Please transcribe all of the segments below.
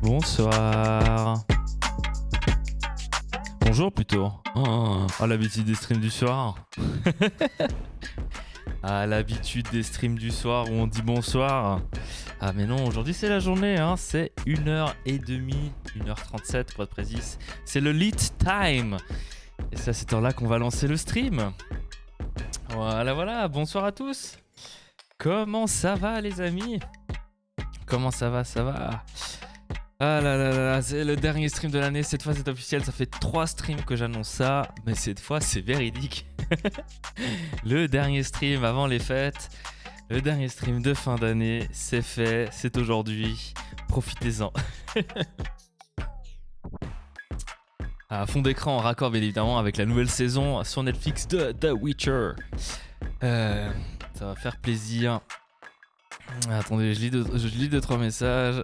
Bonsoir. Bonjour plutôt. Oh, l'habitude des streams du soir. Ah, l'habitude des streams du soir où on dit bonsoir. Ah mais non, aujourd'hui c'est la journée, hein. C'est 1h30, 1h37 pour être précis. C'est le lit time. Et c'est à cette heure-là qu'on va lancer le stream. Voilà, bonsoir à tous. Comment ça va les amis? Comment ça va? Ah là, c'est le dernier stream de l'année, cette fois c'est officiel, ça fait 3 streams que j'annonce ça, mais cette fois c'est véridique. Le dernier stream avant les fêtes, le dernier stream de fin d'année, c'est fait, c'est aujourd'hui, profitez-en. À fond d'écran en raccord bien évidemment avec la nouvelle saison sur Netflix de The Witcher. Ça va faire plaisir. Attendez, je lis 2-3 messages.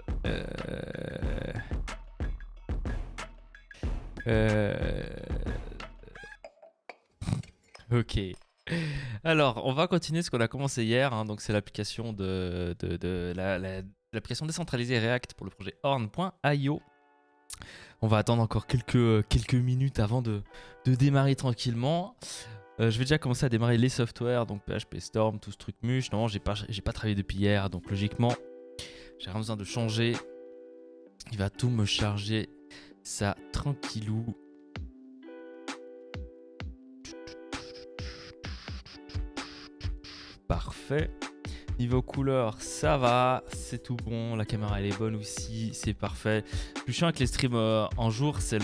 Ok. Alors, on va continuer ce qu'on a commencé hier. Hein, donc, c'est l'application l'application décentralisée React pour le projet Horn.io. On va attendre encore quelques minutes avant de démarrer tranquillement. Je vais déjà commencer à démarrer les softwares, donc PHP Storm, tout ce truc muche. Non, j'ai pas travaillé depuis hier, donc logiquement, j'ai rien besoin de changer. Il va tout me charger ça tranquillou. parfait. Niveau couleur, ça va, c'est tout bon. La caméra elle est bonne aussi, c'est parfait. Le plus chiant avec les streams en jour, c'est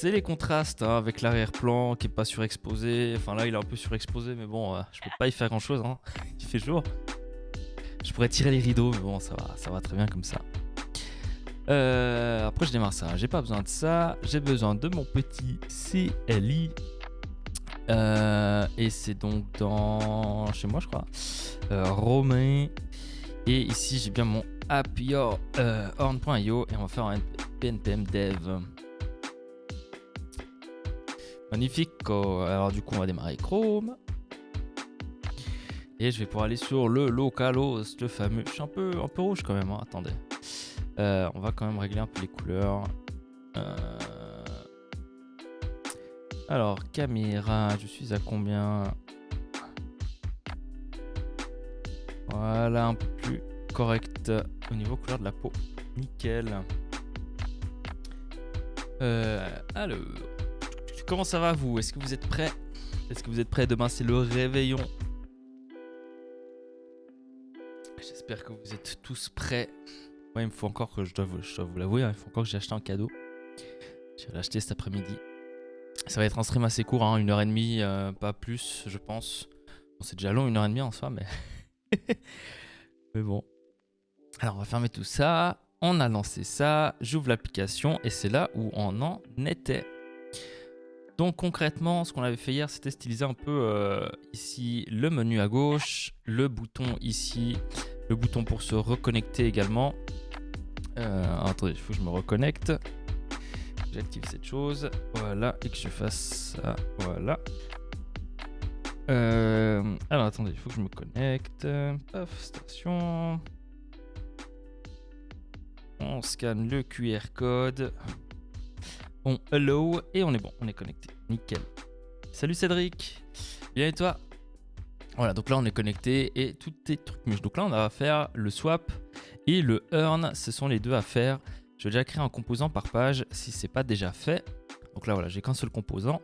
les contrastes hein, avec l'arrière-plan qui est pas surexposé. Enfin là, il est un peu surexposé, mais bon, je peux pas y faire grand-chose. Hein. Il fait jour. Je pourrais tirer les rideaux, mais bon, ça va très bien comme ça. Après, je démarre ça. J'ai pas besoin de ça. J'ai besoin de mon petit CLI. Et c'est donc dans chez moi, je crois. Romain. Et ici, j'ai bien mon app.horn.io et on va faire un npm dev. Magnifique. Alors, du coup, on va démarrer Chrome. Et je vais pouvoir aller sur le localhost, le fameux. Je suis un peu rouge quand même. Hein. Attendez. On va quand même régler un peu les couleurs. Alors, caméra, je suis à combien? Voilà, un peu plus correct au niveau couleur de la peau. Nickel. Alors, comment ça va vous? Est-ce que vous êtes prêts? Demain, c'est le réveillon. J'espère que vous êtes tous prêts. Ouais, il me faut encore que je dois vous l'avouer, hein, il faut encore que j'ai acheté un cadeau. Je vais l'acheter cet après-midi. Ça va être un stream assez court, hein, 1h30, pas plus, je pense. Bon, c'est déjà long, 1h30 en soi, mais... mais bon. Alors, on va fermer tout ça. On a lancé ça. J'ouvre l'application et c'est là où on en était. Donc, concrètement, ce qu'on avait fait hier, c'était styliser un peu ici le menu à gauche, le bouton ici, le bouton pour se reconnecter également. Attendez, il faut que je me reconnecte. J'active cette chose, voilà, et que je fasse ça, voilà. Alors attendez, il faut que je me connecte. Paf, station. On scanne le QR code. On allow et on est bon, on est connecté. Nickel. Salut Cédric. Bien et toi? Voilà, donc là on est connecté et tout est truc. Donc là on va faire le swap et le earn, ce sont les deux à faire. Je vais déjà créer un composant par page si ce n'est pas déjà fait. Donc là, voilà, j'ai qu'un seul composant.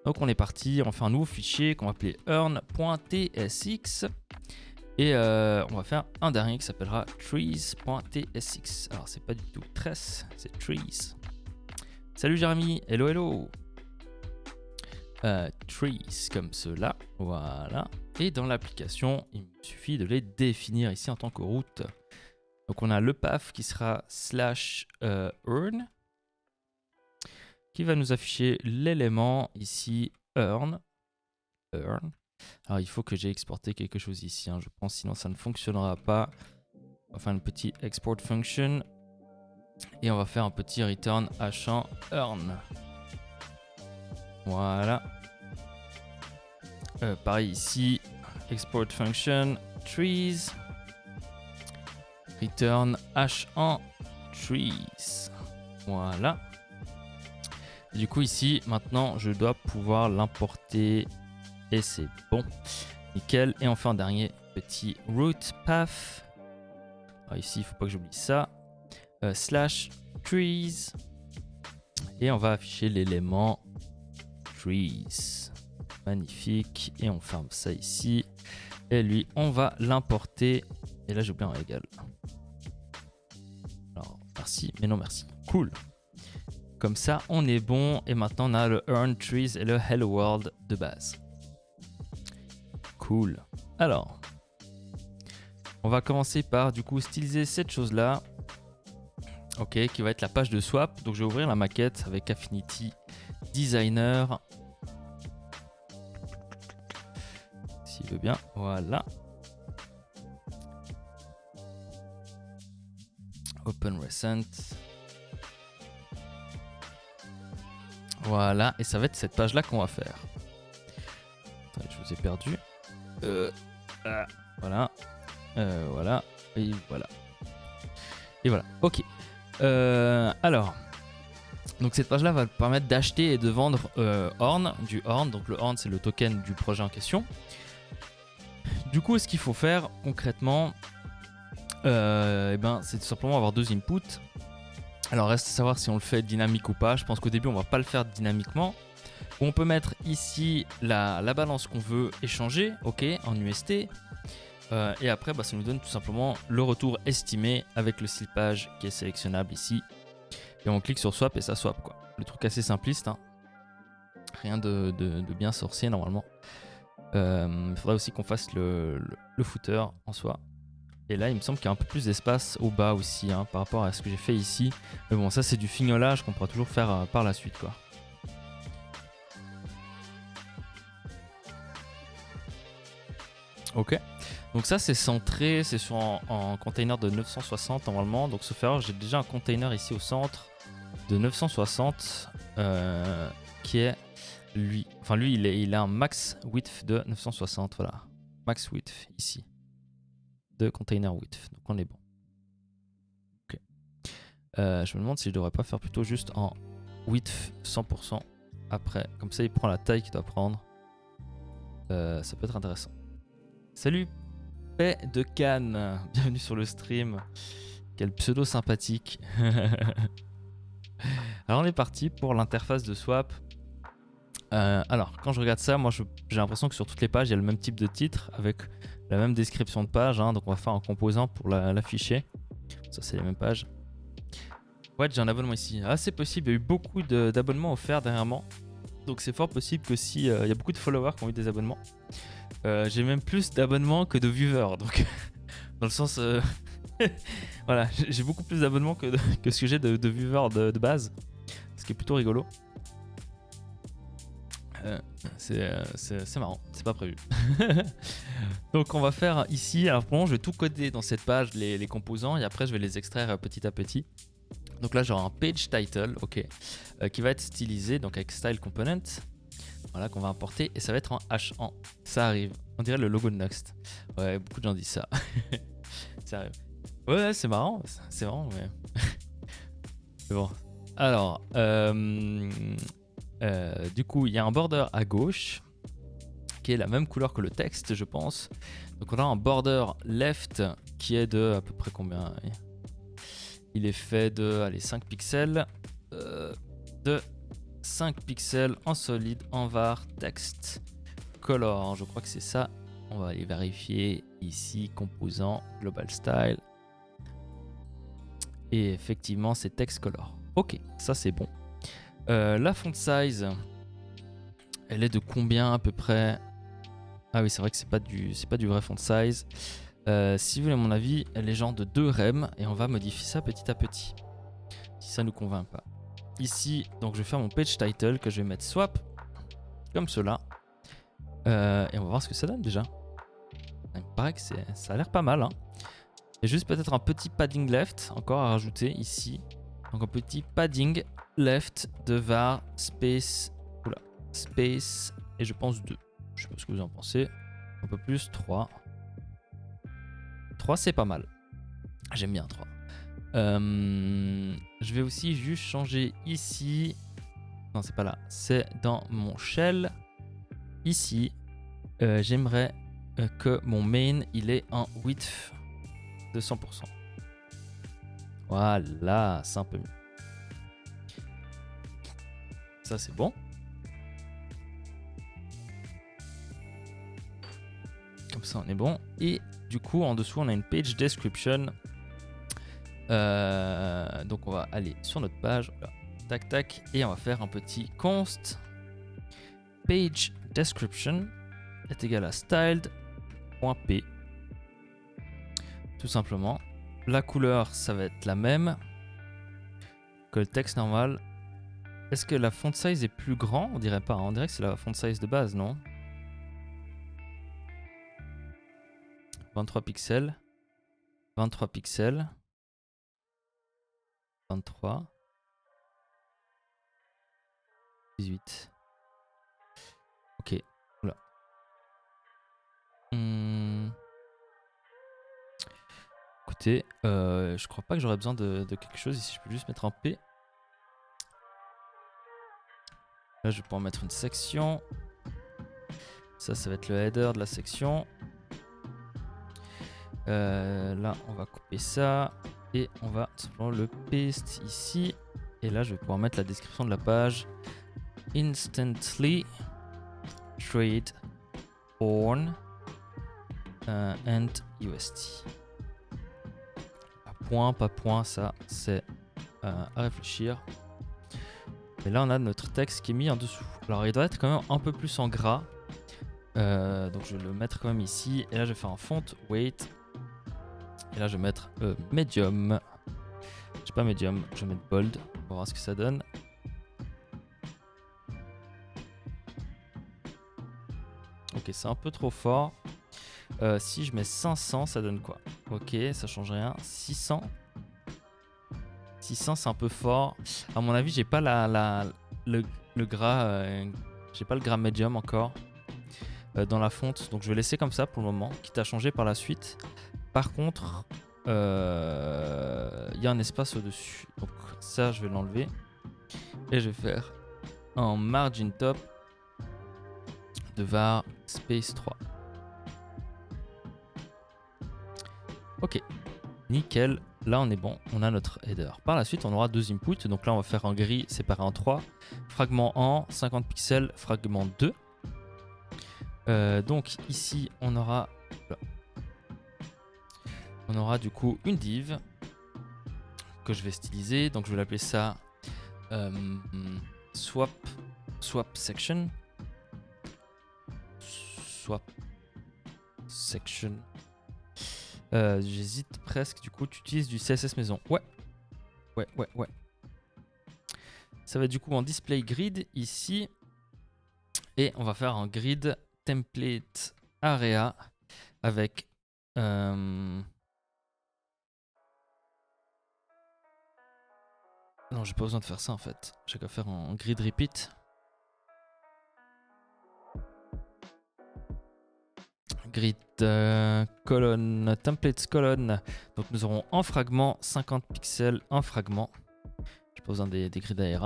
Donc on est parti, on fait un nouveau fichier qu'on va appeler earn.tsx. Et on va faire un dernier qui s'appellera trees.tsx. Alors c'est pas du tout tress, c'est trees. Salut Jérémy, hello hello. Trees comme cela, voilà. Et dans l'application, il me suffit de les définir ici en tant que route. Donc on a le path qui sera /earn qui va nous afficher l'élément ici earn. Alors il faut que j'ai exporté quelque chose ici, hein, je pense, sinon ça ne fonctionnera pas. On va faire une petite export function et on va faire un petit return h1 earn. Voilà. Pareil ici, export function trees. Return h1 trees. Voilà. Du coup ici maintenant je dois pouvoir l'importer et c'est bon. Nickel. Et on fait un dernier petit root path. Alors ici il ne faut pas que j'oublie ça. /trees. Et on va afficher l'élément trees. Magnifique. Et on ferme ça ici. Et lui on va l'importer. Et là j'ai oublié un égal. Alors, merci, mais non merci. Cool. Comme ça, on est bon. Et maintenant, on a le Earn Trees et le Hello World de base. Cool. Alors, on va commencer par, du coup, styliser cette chose-là. Ok, qui va être la page de swap. Donc, je vais ouvrir la maquette avec Affinity Designer. S'il veut bien. Voilà. Open Recent. Voilà, et ça va être cette page-là qu'on va faire. Attendez, je vous ai perdu. Voilà. Voilà. Et voilà. Et voilà. Ok. Alors. Donc cette page-là va permettre d'acheter et de vendre Horn, du Horn. Donc le Horn, c'est le token du projet en question. Du coup, ce qu'il faut faire concrètement, c'est tout simplement avoir deux inputs. Alors reste à savoir si on le fait dynamique ou pas. Je pense qu'au début on va pas le faire dynamiquement. où on peut mettre ici la balance qu'on veut échanger, ok, en UST. Et après, ça nous donne tout simplement le retour estimé avec le slipage qui est sélectionnable ici. Et on clique sur swap et ça swap, quoi. Le truc assez simpliste, hein. Rien de bien sorcier normalement. Il faudrait aussi qu'on fasse le footer en soi. Et là, il me semble qu'il y a un peu plus d'espace au bas aussi, hein, par rapport à ce que j'ai fait ici. Mais bon, ça c'est du fignolage qu'on pourra toujours faire par la suite, quoi. Ok, donc ça c'est centré, c'est sur en container de 960 normalement. Donc sauf erreur, j'ai déjà un container ici au centre de 960 qui est lui. Enfin lui il a un max width de 960, voilà. Max width ici de container width, donc on est bon. Ok. Je me demande si je devrais pas faire plutôt juste en width 100% après. Comme ça il prend la taille qu'il doit prendre. Ça peut être intéressant. Salut Paix de Cannes, bienvenue sur le stream. Quel pseudo sympathique. Alors on est parti pour l'interface de swap. Alors quand je regarde ça, moi j'ai l'impression que sur toutes les pages il y a le même type de titre avec la même description de page, hein, donc on va faire un composant pour l'afficher. Ça c'est les mêmes pages. Ouais, j'ai un abonnement ici. Ah c'est possible, il y a eu beaucoup d'abonnements offerts dernièrement. Donc c'est fort possible que si il y a beaucoup de followers qui ont eu des abonnements. J'ai même plus d'abonnements que de viewers, donc dans le sens voilà, j'ai beaucoup plus d'abonnements que ce que j'ai de viewers de base, ce qui est plutôt rigolo. C'est marrant, c'est pas prévu. Donc on va faire ici, alors pour le moment je vais tout coder dans cette page, les composants, et après je vais les extraire petit à petit. Donc là j'aurai un page title, ok, qui va être stylisé, donc avec style component. Voilà, qu'on va importer et ça va être en H1. Ça arrive. On dirait le logo de Next. Ouais, beaucoup de gens disent ça. Ça arrive. Ouais, c'est marrant. C'est marrant, mais. C'est bon. Alors, du coup, il y a un border à gauche qui est la même couleur que le texte, je pense. Donc, on a un border left qui est de à peu près combien? Il est fait de, allez, 5 pixels. De 5 pixels en solide, en var, texte, color, je crois que c'est ça. On va aller vérifier ici, composant, global style. Et effectivement, c'est text color. Ok, ça c'est bon. La font size, elle est de combien à peu près? Ah oui, c'est vrai que c'est pas du vrai font size. Si vous voulez mon avis, elle est genre de 2 rem et on va modifier ça petit à petit. Si ça nous convainc pas. Ici, donc je vais faire mon page title que je vais mettre swap comme cela. Et on va voir ce que ça donne déjà. Il me paraît que ça a l'air pas mal, hein. Et juste peut-être un petit padding left encore à rajouter ici. Donc un petit padding left de var space, space et je pense 2. Je sais pas ce que vous en pensez. Un peu plus, 3. 3 c'est pas mal. J'aime bien 3. Je vais aussi juste changer ici. Non, c'est pas là. C'est dans mon shell. Ici, j'aimerais que mon main il est en width de 100%. Voilà, c'est un peu mieux. Ça, c'est bon. Comme ça, on est bon. Et du coup, en dessous, on a une page description. Donc, on va aller sur notre page. Voilà. Tac, tac. Et on va faire un petit const page description est égal à styled.p. Tout simplement. La couleur, ça va être la même que le texte normal. Est-ce que la font size est plus grand? On dirait pas. Hein. On dirait que c'est la font size de base, non? 23 pixels. 23 pixels. 23. 18. Ok. Oula. Écoutez, je crois pas que j'aurais besoin de quelque chose. Ici, je peux juste mettre un P. Là, je vais pouvoir mettre une section. Ça va être le header de la section. Là, on va couper ça. Et on va simplement le paste ici. Et là, je vais pouvoir mettre la description de la page. instantly trade ORN and UST. Pas point, ça c'est à réfléchir. Et là on a notre texte qui est mis en dessous. Alors il doit être quand même un peu plus en gras. Donc je vais le mettre quand même ici. Et là je vais faire un font weight. Et là je vais mettre medium. J'ai pas medium, je vais mettre bold. On va voir ce que ça donne. Ok, c'est un peu trop fort. Si je mets 500, ça donne quoi? Ok, ça change rien. 600. 600, c'est un peu fort. À mon avis, j'ai pas le gras. J'ai pas le gras medium encore dans la fonte. Donc je vais laisser comme ça pour le moment, quitte à changer par la suite. Par contre, il y a un espace au-dessus. Donc ça, je vais l'enlever. Et je vais faire un margin top de var space 3. Ok, nickel. Là, on est bon. On a notre header. Par la suite, on aura deux inputs. Donc là, on va faire un gris séparé en 3. Fragment 1, 50 pixels. Fragment 2. Donc ici, on aura du coup une div que je vais styliser. Donc je vais l'appeler ça swap section. Swap section. J'hésite presque. Du coup, tu utilises du CSS maison. Ouais. Ça va être du coup en display grid ici. Et on va faire un grid template area avec non, j'ai pas besoin de faire ça en fait. J'ai qu'à faire en grid repeat. Grid colonne, templates colonne. Donc nous aurons un fragment, 50 pixels, un fragment. J'ai pas besoin des grids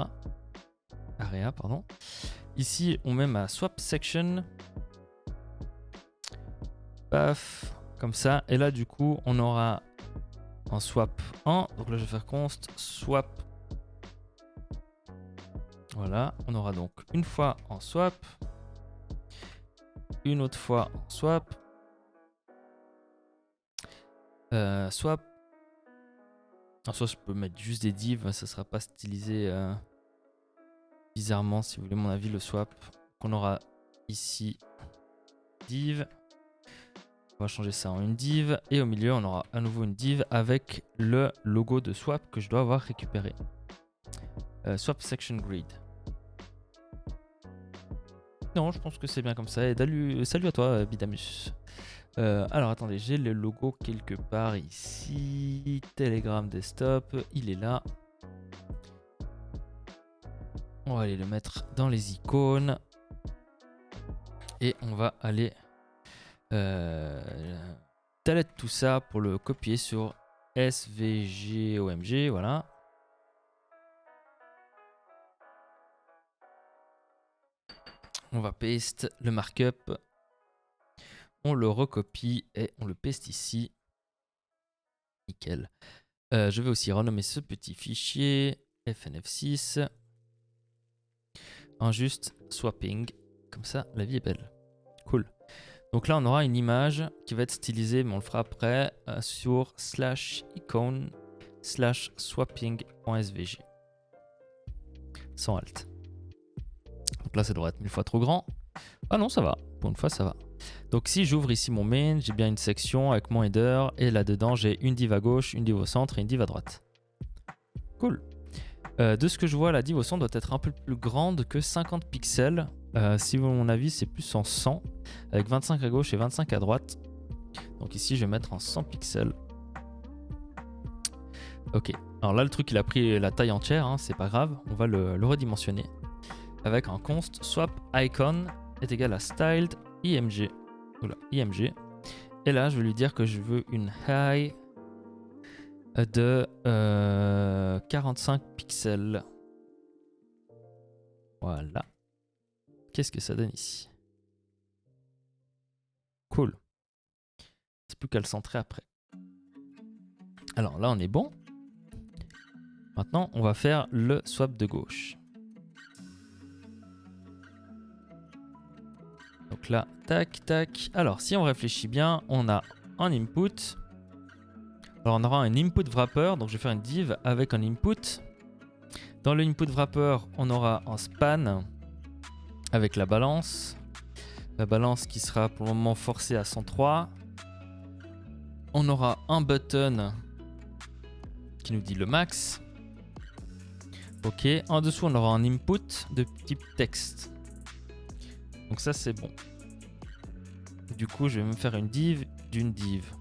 area, pardon. Ici, on met ma swap section. Paf, comme ça. Et là, du coup, on aura un swap 1. Donc là, je vais faire const swap. Voilà, on aura donc une fois en swap. Une autre fois en swap. Swap. Alors soit je peux mettre juste des divs, ça sera pas stylisé bizarrement si vous voulez mon avis. Le swap qu'on aura ici div, on va changer ça en une div et au milieu on aura à nouveau une div avec le logo de swap que je dois avoir récupéré. Swap section grid. Non, je pense que c'est bien comme ça. Et salut à toi Bidamus. Alors attendez, j'ai le logo quelque part ici. Telegram desktop, il est là. On va aller le mettre dans les icônes. Et on va aller talent tout ça pour le copier sur SVG OMG, voilà. On va paste le markup. On le recopie et on le paste ici. Nickel. Je vais aussi renommer ce petit fichier FNF6 en juste swapping. Comme ça, la vie est belle. Cool. Donc là, on aura une image qui va être stylisée, mais on le fera après, sur /icon /swapping.svg. Sans alt. Donc là, ça devrait être 1000 fois trop grand. Ah non, ça va. Pour une fois, ça va. Donc si j'ouvre ici mon main, j'ai bien une section avec mon header. Et là-dedans, j'ai une div à gauche, une div au centre et une div à droite. Cool. De ce que je vois, la div au centre doit être un peu plus grande que 50 pixels. Si mon avis, c'est plus en 100, avec 25 à gauche et 25 à droite. Donc ici, je vais mettre en 100 pixels. Ok. Alors là, le truc, il a pris la taille entière, hein, c'est pas grave. On va le redimensionner. Avec un const swap icon est égal à styled img. Voilà, img. Et là, je vais lui dire que je veux une high de 45 pixels. Voilà. Qu'est-ce que ça donne ici? Cool. C'est plus qu'à le centrer après. Alors là, on est bon. Maintenant, on va faire le swap de gauche. Donc là, tac, tac. Alors, si on réfléchit bien, on a un input. Alors, on aura un input wrapper. Donc, je vais faire une div avec un input. Dans le input wrapper, on aura un span avec la balance. La balance qui sera pour le moment forcée à 103. On aura un button qui nous dit le max. Ok, en dessous on aura un input de type texte. Donc ça c'est bon. Du coup je vais me faire une div d'une div.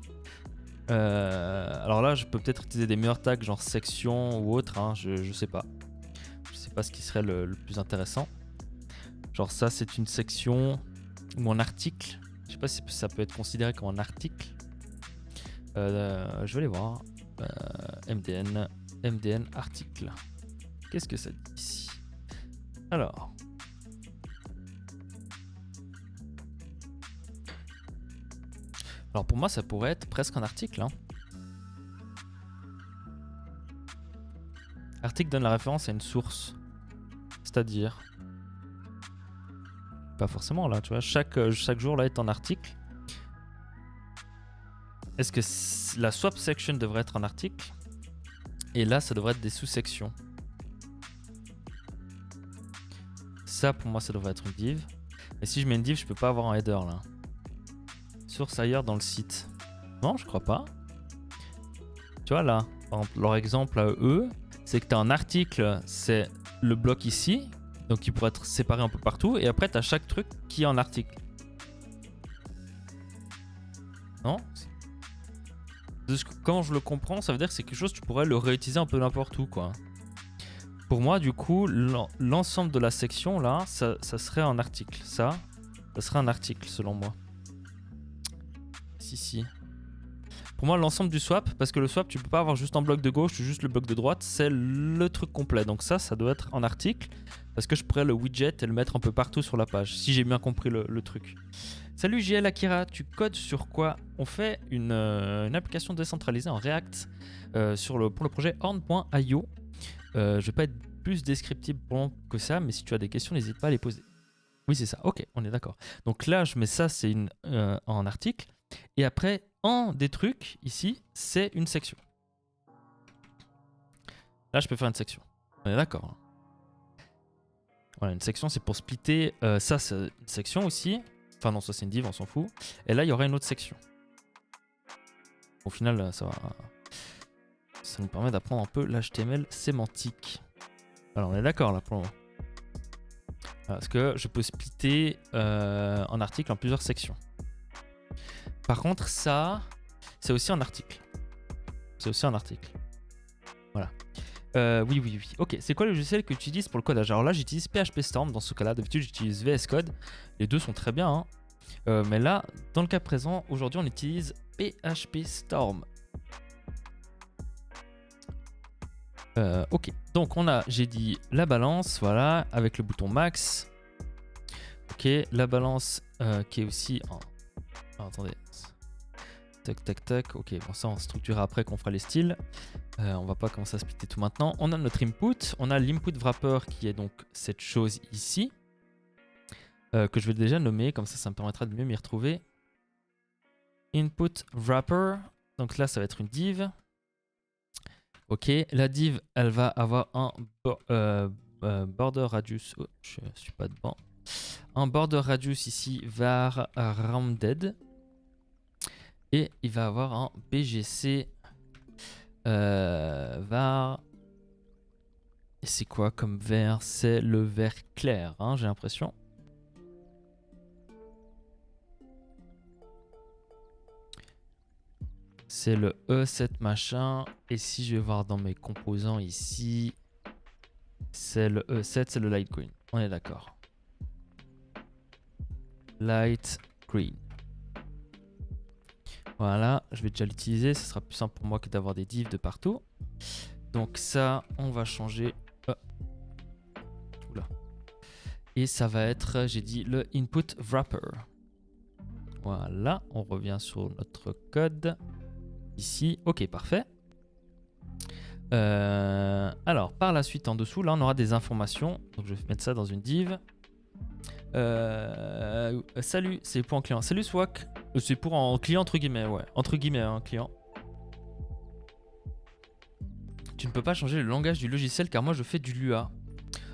Alors là je peux peut-être utiliser des meilleurs tags genre section ou autre, hein, je sais pas. Je sais pas ce qui serait le plus intéressant. Genre ça c'est une section ou un article. Je sais pas si ça peut être considéré comme un article. Je vais aller voir. MDN article. Qu'est-ce que ça dit ici? Alors. Alors pour moi ça pourrait être presque un article. Hein. Article donne la référence à une source. C'est-à-dire... Pas forcément là, tu vois. Chaque jour là est un article. Est-ce que la swap section devrait être un article? Et là ça devrait être des sous-sections. Ça pour moi ça devrait être une div. Et si je mets une div je peux pas avoir un header là. Source ailleurs dans le site. Non je crois pas. Tu vois là, par exemple, leur exemple à eux, c'est que tu as un article, c'est le bloc ici. Donc il pourrait être séparé un peu partout. Et après tu as chaque truc qui est un article. Non? Quand je le comprends, ça veut dire que c'est quelque chose que tu pourrais le réutiliser un peu n'importe où quoi. Pour moi, du coup, l'ensemble de la section là, ça serait un article. Ça serait un article selon moi. Si. Pour moi, l'ensemble du swap, parce que le swap, tu peux pas avoir juste un bloc de gauche ou juste le bloc de droite, c'est le truc complet. Donc ça doit être un article, parce que je pourrais le widget et le mettre un peu partout sur la page, si j'ai bien compris le truc. Salut JL Akira, tu codes sur quoi? On fait une application décentralisée en React pour le projet horn.io. Je vais pas être plus descriptif que ça, mais si tu as des questions, n'hésite pas à les poser. Oui, c'est ça. Ok, on est d'accord. Donc là, je mets ça, c'est en article. Et après, un des trucs, ici, c'est une section. Là, je peux faire une section. On est d'accord. Voilà, une section, c'est pour splitter. Ça, c'est une section aussi. Enfin non, ça, c'est une div, on s'en fout. Et là, il y aura une autre section. Au final, ça nous permet d'apprendre un peu l'HTML sémantique. Alors, on est d'accord, là, pour le moment. Parce que je peux splitter un article en plusieurs sections. Par contre, ça, c'est aussi un article. C'est aussi un article. Voilà. Oui. Ok, c'est quoi le logiciel que tu utilises pour le codage? Alors là, j'utilise PHP Storm dans ce cas-là. D'habitude, j'utilise VS Code. Les deux sont très bien. Hein. Mais là, dans le cas présent, aujourd'hui, on utilise PHP Storm. Ok, donc j'ai dit la balance, voilà, avec le bouton max. Ok, la balance qui est aussi en... Oh, attendez. Tac. Ok, bon ça on structurera après qu'on fera les styles. On va pas commencer à splitter tout maintenant. On a notre input, on a l'input wrapper qui est donc cette chose ici. Que je vais déjà nommer, comme ça me permettra de mieux m'y retrouver. Input wrapper, donc là ça va être une div. Ok, la div elle va avoir un border radius. Oh, je suis pas dedans. Un border radius ici var rounded. Et il va avoir un BGC var. Et c'est quoi comme vert? C'est le vert clair, hein, j'ai l'impression. C'est le E7 machin. Et si je vais voir dans mes composants ici, c'est le E7, c'est le light green. On est d'accord. Light green. Voilà, je vais déjà l'utiliser. Ce sera plus simple pour moi que d'avoir des divs de partout. Donc ça, on va changer. Oula. Et ça va être, j'ai dit, le input wrapper. Voilà, on revient sur notre code. Ici, ok, parfait. Alors, par la suite, en dessous, là, on aura des informations. Donc, je vais mettre ça dans une div. Salut, c'est pour un client. Salut Swak. C'est pour un client entre guillemets, ouais. Entre guillemets, un client. Tu ne peux pas changer le langage du logiciel car moi je fais du Lua.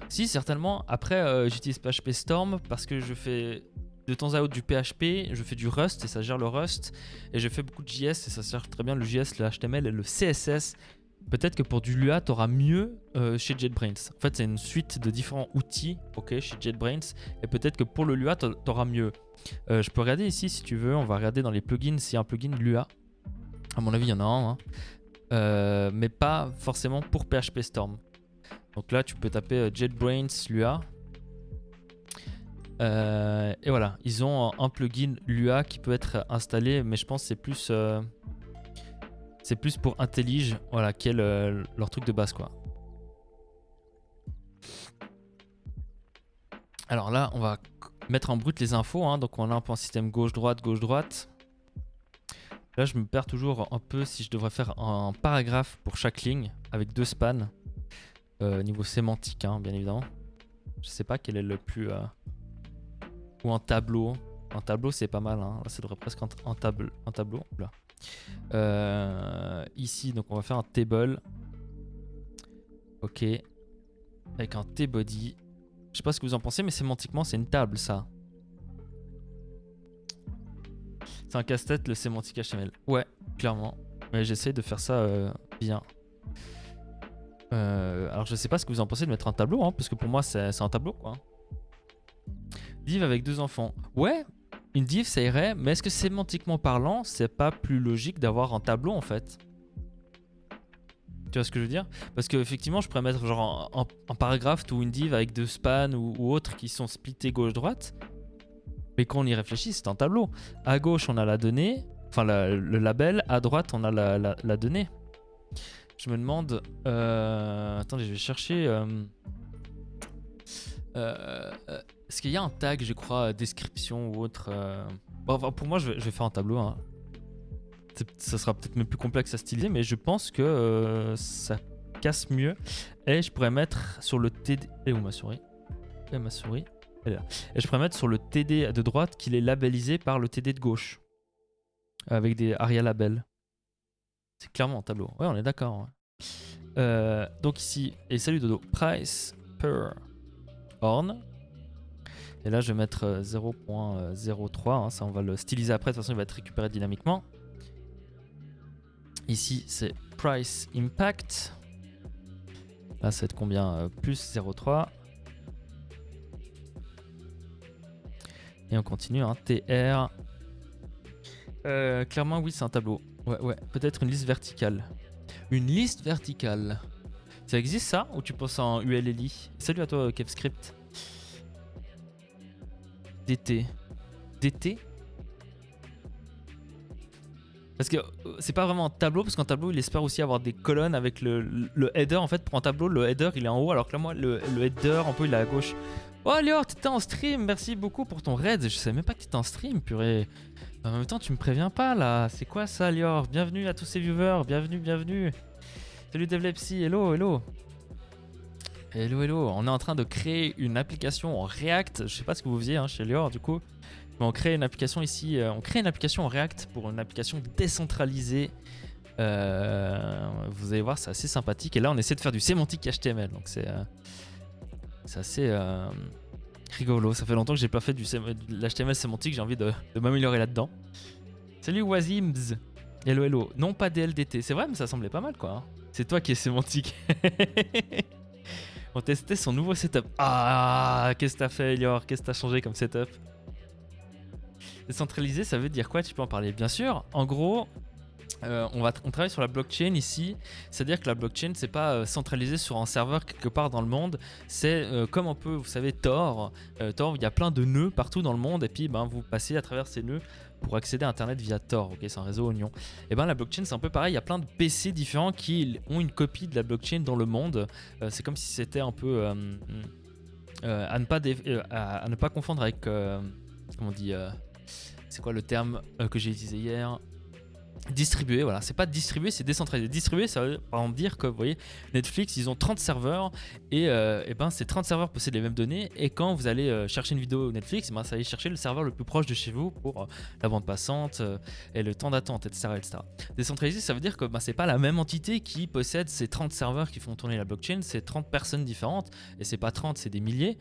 Si, certainement. Après, j'utilise PHP Storm parce que je fais de temps à autre du PHP, je fais du Rust et ça gère le Rust. Et je fais beaucoup de JS et ça sert très bien le JS, le HTML et le CSS. Peut-être que pour du Lua, tu auras mieux chez JetBrains. En fait, c'est une suite de différents outils chez JetBrains. Et peut-être que pour le Lua, tu auras mieux. Je peux regarder ici si tu veux. On va regarder dans les plugins s'il y a un plugin Lua. À mon avis, il y en a un. Mais pas forcément pour PHP Storm. Donc là, tu peux taper JetBrains Lua. Et voilà, ils ont un plugin Lua qui peut être installé, mais je pense que c'est plus pour IntelliJ, voilà, qui est leur truc de base, quoi. Alors là, on va mettre en brut les infos, hein. Donc on a un point système gauche-droite, gauche-droite. Là, je me perds toujours un peu si je devrais faire un paragraphe pour chaque ligne avec 2 spans. Niveau sémantique, hein, bien évidemment. Je sais pas quel est le plus... Ou un tableau. Un tableau, c'est pas mal, hein. Là, ça devrait presque être un tableau. Là. Ici, donc on va faire un table. Ok. Avec un T-body. Je sais pas ce que vous en pensez, mais sémantiquement, c'est une table, ça. C'est un casse-tête, le sémantique HTML. Ouais, clairement. Mais j'essaie de faire ça bien. Alors, je sais pas ce que vous en pensez de mettre un tableau, hein, parce que pour moi, c'est un tableau, quoi. Div avec 2 enfants. Ouais, une div, ça irait, mais est-ce que sémantiquement parlant, c'est pas plus logique d'avoir un tableau, en fait? Tu vois ce que je veux dire? Parce qu'effectivement, je pourrais mettre genre un paragraphe ou une div avec 2 spans ou autres qui sont splittés gauche-droite. Mais quand on y réfléchit, c'est un tableau. À gauche, on a la donnée, enfin le label. À droite, on a la donnée. Je me demande... attendez, je vais chercher... est-ce qu'il y a un tag, je crois, description ou autre Bon, enfin, pour moi, je vais faire un tableau. Hein. Ça sera peut-être même plus complexe à styliser, mais je pense que ça casse mieux. Et je pourrais mettre sur le TD... Et où ma souris? Et ma souris, elle est là. Et je pourrais mettre sur le TD de droite qu'il est labellisé par le TD de gauche. Avec des ARIA labels. C'est clairement un tableau. Ouais, on est d'accord. Ouais. Donc ici, et salut Dodo, price per horn. Et là, je vais mettre 0.03. Hein, ça, on va le styliser après. De toute façon, il va être récupéré dynamiquement. Ici, c'est price impact. Là, ça va être combien? Plus 0.3. Et on continue. Hein, TR. Clairement, oui, c'est un tableau. Ouais. Peut-être une liste verticale. Une liste verticale. Ça existe, ça? Ou tu penses en ULLI? Salut à toi, KevScript. DT. Parce que c'est pas vraiment un tableau, parce qu'un tableau, il espère aussi avoir des colonnes avec le header. En fait, pour un tableau, le header, il est en haut, alors que là, moi, le header, un peu, il est à gauche. Oh, Lior, t'étais en stream. Merci beaucoup pour ton raid. Je savais même pas que t'étais en stream, purée. En même temps, tu me préviens pas, là. C'est quoi ça, Lior? Bienvenue à tous ces viewers. Bienvenue. Salut Devlepsy. Hello. On est en train de créer une application en React. Je sais pas ce que vous faisiez chez Lior, du coup. Mais on crée une application ici. On crée une application en React pour une application décentralisée. Vous allez voir, c'est assez sympathique. Et là, on essaie de faire du sémantique HTML. Donc, c'est assez rigolo. Ça fait longtemps que j'ai pas fait de l'HTML sémantique. J'ai envie de m'améliorer là-dedans. Salut Wazims. Hello. Non, pas DLDT. C'est vrai, mais ça semblait pas mal, quoi. C'est toi qui es sémantique. On testait son nouveau setup. Ah, qu'est-ce que t'as fait, Elior? Qu'est-ce que t'as changé comme setup? Décentralisé, ça veut dire quoi? Tu peux en parler. Bien sûr, en gros, on travaille sur la blockchain ici. C'est-à-dire que la blockchain, c'est pas centralisé sur un serveur quelque part dans le monde. C'est comme un peu, vous savez, Tor. Tor, il y a plein de nœuds partout dans le monde. Et puis, vous passez à travers ces nœuds pour accéder à Internet via Tor. Ok, c'est un réseau oignon. Et la blockchain, c'est un peu pareil. Il y a plein de PC différents qui ont une copie de la blockchain dans le monde. C'est comme si c'était un peu à ne pas confondre avec comment on dit. C'est quoi le terme que j'ai utilisé hier? Distribué, voilà, c'est pas distribué, c'est décentralisé. Distribué, ça veut par exemple dire que, vous voyez, Netflix, ils ont 30 serveurs et ben ces 30 serveurs possèdent les mêmes données et quand vous allez chercher une vidéo Netflix, ben, ça va aller chercher le serveur le plus proche de chez vous pour la bande passante et le temps d'attente, etc., etc. Décentralisé, ça veut dire que ben, c'est pas la même entité qui possède ces 30 serveurs qui font tourner la blockchain, c'est 30 personnes différentes et c'est pas 30, c'est des milliers.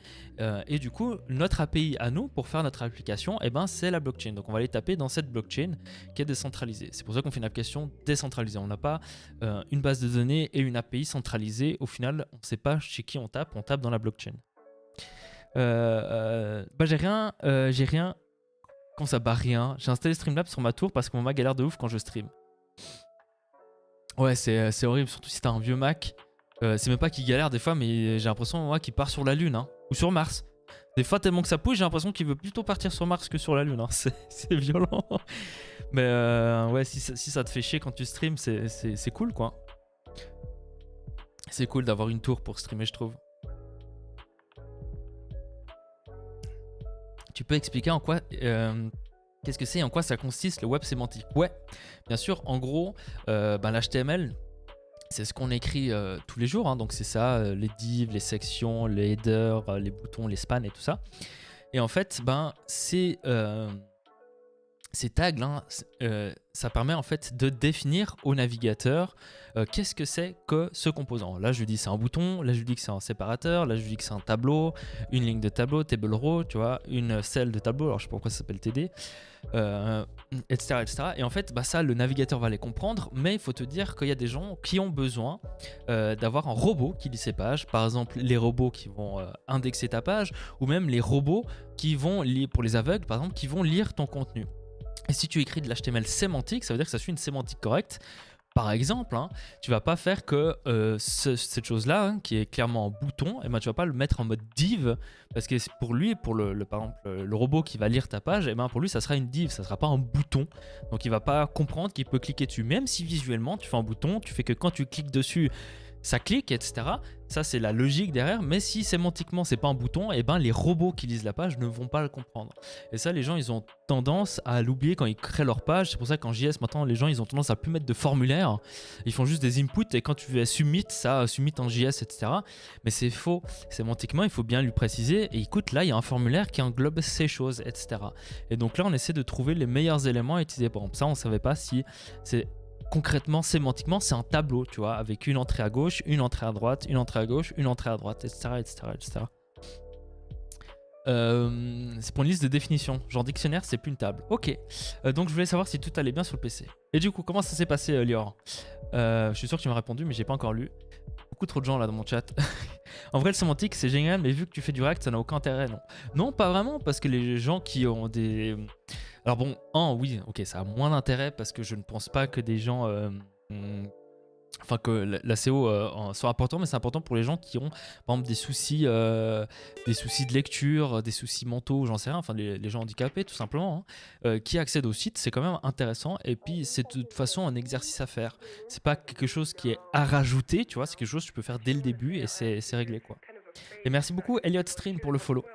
Et du coup, notre API à nous pour faire notre application, et ben, c'est la blockchain. Donc on va aller taper dans cette blockchain qui est décentralisée. C'est pour ça qu'on fait une application décentralisée. On n'a pas une base de données et une API centralisée. Au final, on ne sait pas chez qui on tape dans la blockchain. Bah j'ai rien. Quand ça bat rien. J'ai installé Streamlabs sur ma tour parce que mon Mac galère de ouf quand je stream. Ouais, c'est horrible, surtout si t'as un vieux Mac. C'est même pas qu'il galère des fois, mais j'ai l'impression moi qu'il part sur la Lune hein, ou sur Mars. Des fois, tellement que ça pousse, j'ai l'impression qu'il veut plutôt partir sur Mars que sur la Lune. Hein. C'est violent. Mais ouais, si ça te fait chier quand tu streams, c'est cool quoi. C'est cool d'avoir une tour pour streamer, je trouve. Tu peux expliquer en quoi qu'est-ce que c'est et en quoi ça consiste le web sémantique? Ouais, bien sûr, en gros, l'HTML, c'est ce qu'on écrit tous les jours. Hein, donc c'est ça, les divs, les sections, les headers, les boutons, les spans et tout ça. Et en fait, ces tags là, ça permet en fait de définir au navigateur qu'est-ce que c'est que ce composant. Là je lui dis c'est un bouton, là je lui dis que c'est un séparateur, là je lui dis que c'est un tableau, une ligne de tableau, table row, tu vois, une cell de tableau, alors je sais pas pourquoi ça s'appelle TD, etc., etc. Et en fait ça le navigateur va les comprendre, mais il faut te dire qu'il y a des gens qui ont besoin d'avoir un robot qui lit ces pages, par exemple les robots qui vont indexer ta page, ou même les robots qui vont lire, pour les aveugles par exemple, qui vont lire ton contenu. Et si tu écris de l'HTML sémantique, ça veut dire que ça suit une sémantique correcte. Par exemple, hein, tu vas pas faire que cette chose-là, hein, qui est clairement un bouton, et ben, tu vas pas le mettre en mode div, parce que pour lui, pour par exemple, le robot qui va lire ta page, et ben, pour lui, ça sera une div, ça sera pas un bouton. Donc il va pas comprendre qu'il peut cliquer dessus. Même si visuellement, tu fais un bouton, tu fais que quand tu cliques dessus, ça clique, etc. Ça, c'est la logique derrière. Mais si sémantiquement, c'est pas un bouton, et ben les robots qui lisent la page ne vont pas le comprendre. Et ça, les gens, ils ont tendance à l'oublier quand ils créent leur page. C'est pour ça qu'en JS, maintenant, les gens, ils ont tendance à plus mettre de formulaire. Ils font juste des inputs et quand tu fais submit, ça submit en JS, etc. Mais c'est faux. Sémantiquement, il faut bien lui préciser. Et écoute, là, il y a un formulaire qui englobe ces choses, etc. Et donc là, on essaie de trouver les meilleurs éléments à utiliser. Par exemple, ça, on savait pas si c'est concrètement, sémantiquement, c'est un tableau, tu vois, avec une entrée à gauche, une entrée à droite, une entrée à gauche, une entrée à droite, etc., etc., etc. C'est pour une liste de définition. Genre dictionnaire, c'est plus une table. Ok. Donc je voulais savoir si tout allait bien sur le PC. Et du coup, comment ça s'est passé, Lior? Je suis sûr que tu m'as répondu, mais j'ai pas encore lu. Beaucoup trop de gens là dans mon chat. En vrai, le sémantique, c'est génial, mais vu que tu fais du React, ça n'a aucun intérêt, non? Non, pas vraiment, parce que les gens qui ont des... Alors bon, oui, ok, ça a moins d'intérêt parce que je ne pense pas que des gens... Enfin, que la CO soit important, mais c'est important pour les gens qui ont, par exemple, des soucis de lecture, des soucis mentaux, j'en sais rien, enfin, les gens handicapés, tout simplement, hein, qui accèdent au site, c'est quand même intéressant. Et puis, c'est de toute façon un exercice à faire. C'est pas quelque chose qui est à rajouter, tu vois, c'est quelque chose que tu peux faire dès le début et c'est réglé, quoi. Et merci beaucoup, Elliot Stream, pour le follow.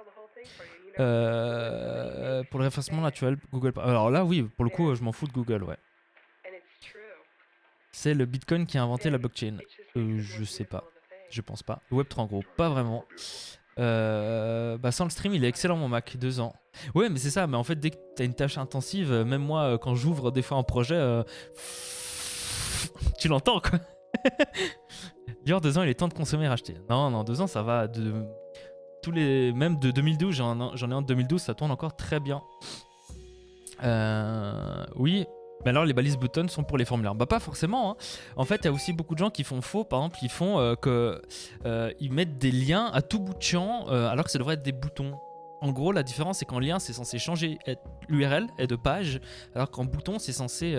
Pour le référencement naturel, Google. Alors là, oui, pour le coup, je m'en fous de Google, ouais. C'est le Bitcoin qui a inventé la blockchain. Je sais pas. Je pense pas. Le Web3 en gros, pas vraiment. Sans le stream, il est excellent mon Mac, 2 ans. Ouais, mais c'est ça. Mais en fait, dès que t'as une tâche intensive, même moi, quand j'ouvre des fois un projet, tu l'entends quoi. Dior, 2 ans, il est temps de consommer et racheter. Non, 2 ans, ça va. Même de 2012, j'en ai un de 2012, ça tourne encore très bien. Oui. Mais alors les balises button sont pour les formulaires? Bah pas forcément. Hein. En fait, il y a aussi beaucoup de gens qui font faux. Par exemple, ils font ils mettent des liens à tout bout de champ alors que ça devrait être des boutons. En gros, la différence c'est qu'en lien, c'est censé changer l'URL et de page, alors qu'en bouton, c'est censé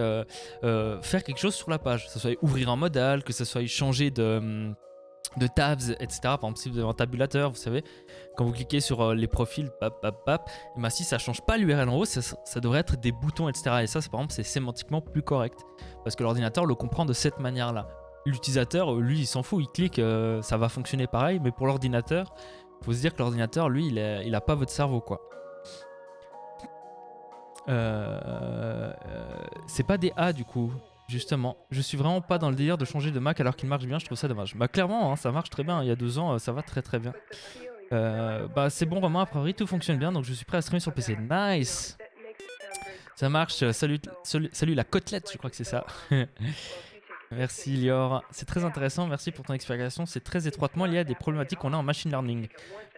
faire quelque chose sur la page. Que ce soit ouvrir un modal, que ce soit changer de tabs, etc. Par exemple, si vous avez un tabulateur, vous savez, quand vous cliquez sur les profils, et ben si ça change pas l'URL en haut, ça devrait être des boutons, etc. Et ça, par exemple, c'est sémantiquement plus correct parce que l'ordinateur le comprend de cette manière-là. L'utilisateur, lui, il s'en fout, il clique, ça va fonctionner pareil, mais pour l'ordinateur, il faut se dire que l'ordinateur, lui, il a pas votre cerveau, quoi. C'est pas des A du coup. Justement, je suis vraiment pas dans le délire de changer de Mac alors qu'il marche bien, je trouve ça dommage. Bah clairement, hein, ça marche très bien, il y a 2 ans, ça va très très bien. Bah c'est bon Romain, a priori tout fonctionne bien, donc je suis prêt à streamer sur PC. Nice. Ça marche, salut la côtelette, je crois que c'est ça. Merci Lior, c'est très intéressant, merci pour ton explication, c'est très étroitement lié à des problématiques qu'on a en machine learning.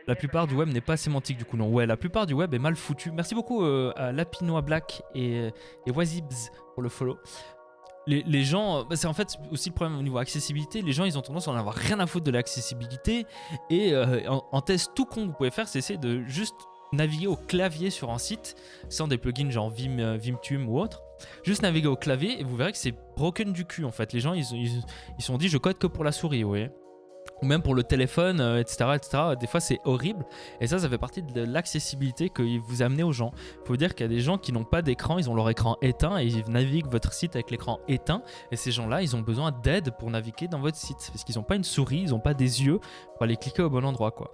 La plupart du web n'est pas sémantique du coup, non. Ouais, la plupart du web est mal foutu. Merci beaucoup à Lapinois Black et Wazibs pour le follow. Les gens, c'est en fait aussi le problème au niveau accessibilité, les gens ils ont tendance à en avoir rien à foutre de l'accessibilité et en test tout con que vous pouvez faire, c'est essayer de juste naviguer au clavier sur un site sans des plugins genre Vimtum ou autre. Juste naviguer au clavier et vous verrez que c'est broken du cul en fait. Les gens ils se sont dit je code que pour la souris, ouais. Ou même pour le téléphone, etc., etc. Des fois, c'est horrible. Et ça fait partie de l'accessibilité que vous amenez aux gens. Il faut dire qu'il y a des gens qui n'ont pas d'écran, ils ont leur écran éteint et ils naviguent votre site avec l'écran éteint. Et ces gens-là, ils ont besoin d'aide pour naviguer dans votre site. Parce qu'ils n'ont pas une souris, ils n'ont pas des yeux pour aller cliquer au bon endroit, quoi.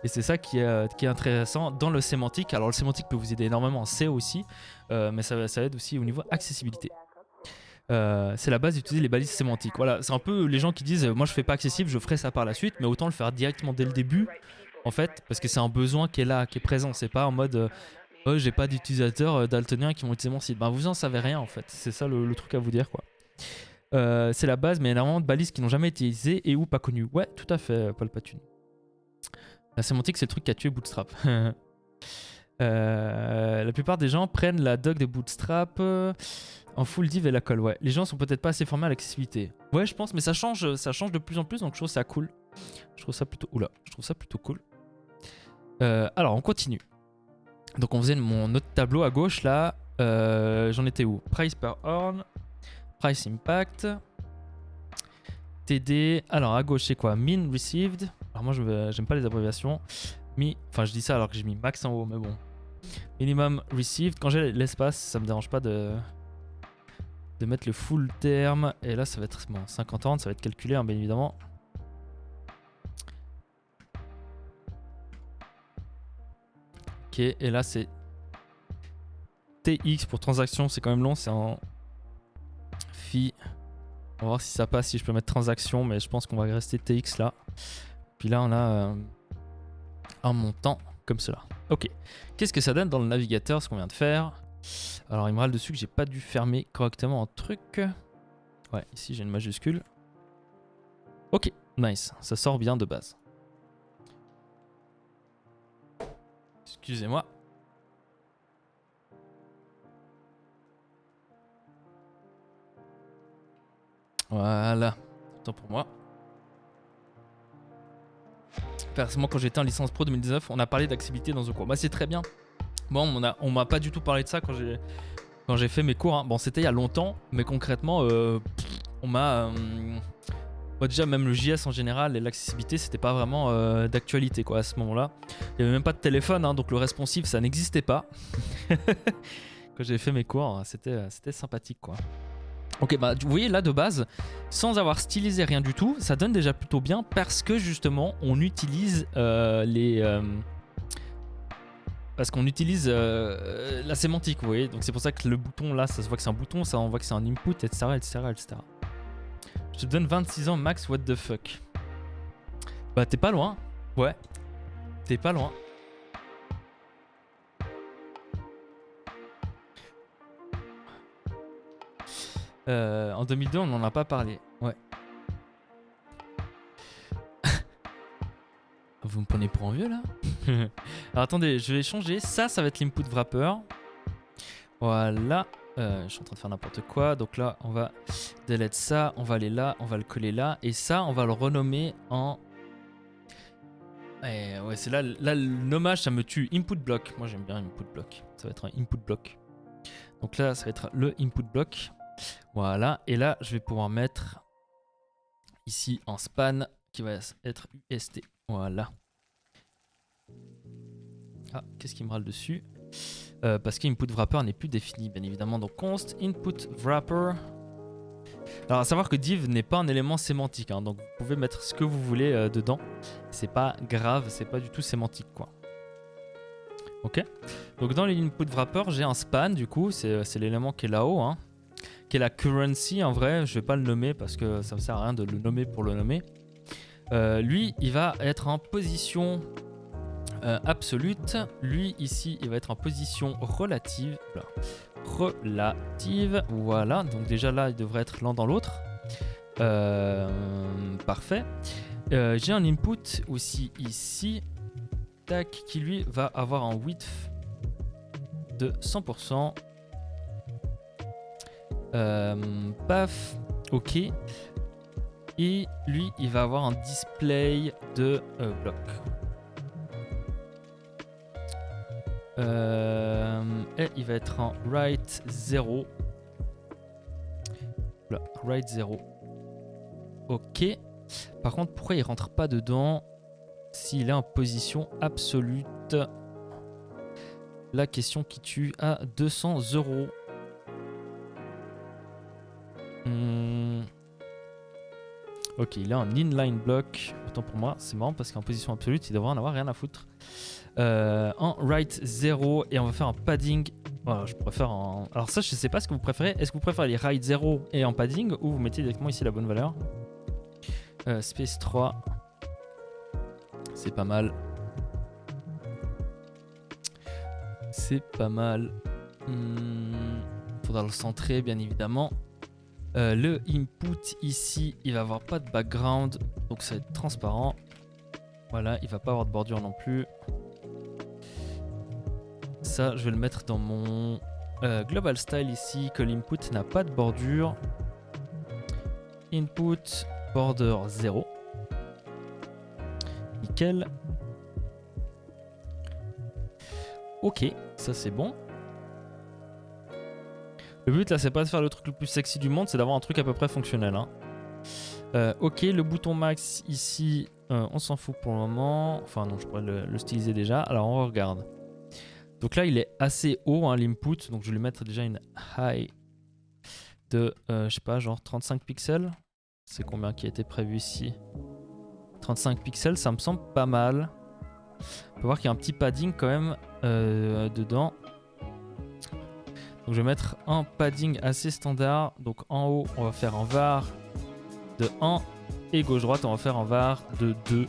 Et c'est ça qui est intéressant dans le sémantique. Alors, le sémantique peut vous aider énormément en SEO aussi, mais ça aide aussi au niveau accessibilité. C'est la base d'utiliser les balises sémantiques. Voilà, c'est un peu les gens qui disent moi je fais pas accessible, je ferai ça par la suite, mais autant le faire directement dès le début en fait, parce que c'est un besoin qui est là, qui est présent. C'est pas en mode oh, j'ai pas d'utilisateurs daltoniens qui vont utiliser mon site. Ben vous en savez rien en fait, c'est ça le truc à vous dire quoi. C'est la base, mais il y a énormément de balises qui n'ont jamais été utilisées et ou pas connues. Ouais, tout à fait, Paul Patune. La sémantique c'est le truc qui a tué Bootstrap. La plupart des gens prennent la doc de Bootstrap en full div et la colle, ouais. Les gens sont peut-être pas assez formés à l'accessibilité. Ouais, je pense, mais ça change de plus en plus, donc je trouve ça cool. Je trouve ça plutôt... Oula, je trouve ça plutôt cool. Alors, on continue. Donc on faisait mon autre tableau à gauche, là. J'en étais où? Price per horn. Price impact. TD. Alors, à gauche, c'est quoi? Min received. Alors moi, j'aime pas les abréviations. Enfin, je dis ça alors que j'ai mis max en haut, mais bon. Minimum received. Quand j'ai l'espace, ça me dérange pas de mettre le full terme. Et là, ça va être bon, 50 ans, ça va être calculé, hein, bien évidemment. Ok, et là, c'est TX pour transaction. C'est quand même long, c'est en phi. On va voir si ça passe, si je peux mettre transaction, mais je pense qu'on va rester TX là. Puis là, on a un montant comme cela. Ok, qu'est-ce que ça donne dans le navigateur, ce qu'on vient de faire? Alors, il me râle dessus que j'ai pas dû fermer correctement un truc. Ouais, ici j'ai une majuscule. Ok, nice, ça sort bien de base. Excusez-moi. Voilà, autant pour moi. Personnellement, quand j'étais en licence pro 2019, on a parlé d'accessibilité dans un cours. Bah, c'est très bien. Bon, on m'a pas du tout parlé de ça quand j'ai fait mes cours. Hein. Bon, c'était il y a longtemps, mais concrètement, on m'a... déjà, même le JS en général et l'accessibilité, c'était pas vraiment d'actualité quoi, à ce moment-là. Il n'y avait même pas de téléphone, hein, donc le responsive, ça n'existait pas. Quand j'ai fait mes cours, c'était sympathique, quoi. Ok, bah vous voyez là de base, sans avoir stylisé rien du tout, ça donne déjà plutôt bien parce que justement on utilise parce qu'on utilise la sémantique, vous voyez. Donc c'est pour ça que le bouton là, ça se voit que c'est un bouton, ça on voit que c'est un input, etc., etc., etc. Je te donne 26 ans max, what the fuck. Bah t'es pas loin, ouais, t'es pas loin. En 2002, on n'en a pas parlé. Ouais. Vous me prenez pour un vieux là? Alors attendez, je vais changer. Ça va être l'input wrapper. Voilà. Je suis en train de faire n'importe quoi. Donc là, on va delete ça. On va aller là. On va le coller là. Et ça, on va le renommer en... ouais, c'est là le nommage, ça me tue. Input block. Moi, j'aime bien input block. Ça va être un input block. Donc là, ça va être le input block. Voilà, et là je vais pouvoir mettre ici en span qui va être UST. Voilà. Ah, qu'est-ce qui me râle dessus? Parce qu'input wrapper n'est plus défini, bien évidemment. Donc const input wrapper. Alors à savoir que div n'est pas un élément sémantique, hein, donc vous pouvez mettre ce que vous voulez dedans. C'est pas grave, c'est pas du tout sémantique quoi. Ok. Donc dans les input wrapper, j'ai un span du coup, c'est l'élément qui est là-haut, hein, qui est la currency en vrai. Je vais pas le nommer parce que ça me sert à rien de le nommer pour le nommer. Lui, il va être en position absolute. Lui ici, il va être en position relative. Voilà. Donc déjà là, il devrait être l'un dans l'autre. Parfait. J'ai un input aussi ici. Tac, qui lui va avoir un width de 100%. Paf, ok. Et lui, il va avoir un display de bloc. Et il va être en write 0. Là, write 0. Ok. Par contre, pourquoi il rentre pas dedans s'il est en position absolute? La question qui tue à 200 €. Ok, il a un inline block. Autant pour moi, c'est marrant parce qu'en position absolute, il devrait en avoir rien à foutre. En write 0 et on va faire un padding. Voilà, je préfère en... Alors ça, je sais pas ce que vous préférez. Est-ce que vous préférez les write 0 et en padding ou vous mettez directement ici la bonne valeur? Space 3. C'est pas mal. C'est pas mal. Faudra le centrer, bien évidemment. Le input ici, il va avoir pas de background, donc ça va être transparent. Voilà, il va pas avoir de bordure non plus. Ça, je vais le mettre dans mon global style ici, que l'input n'a pas de bordure. Input border 0. Nickel. Ok, ça c'est bon. Le but là, c'est pas de faire le truc le plus sexy du monde, c'est d'avoir un truc à peu près fonctionnel. Hein. Ok, le bouton max ici, on s'en fout pour le moment. Enfin non, je pourrais le styliser déjà. Alors on regarde. Donc là, il est assez haut, hein, l'input. Donc je vais lui mettre déjà une high de, je sais pas, genre 35 pixels. C'est combien qui a été prévu ici? 35 pixels, ça me semble pas mal. On peut voir qu'il y a un petit padding quand même dedans. Donc je vais mettre un padding assez standard. Donc en haut, on va faire un var de 1 et gauche-droite, on va faire un var de 2.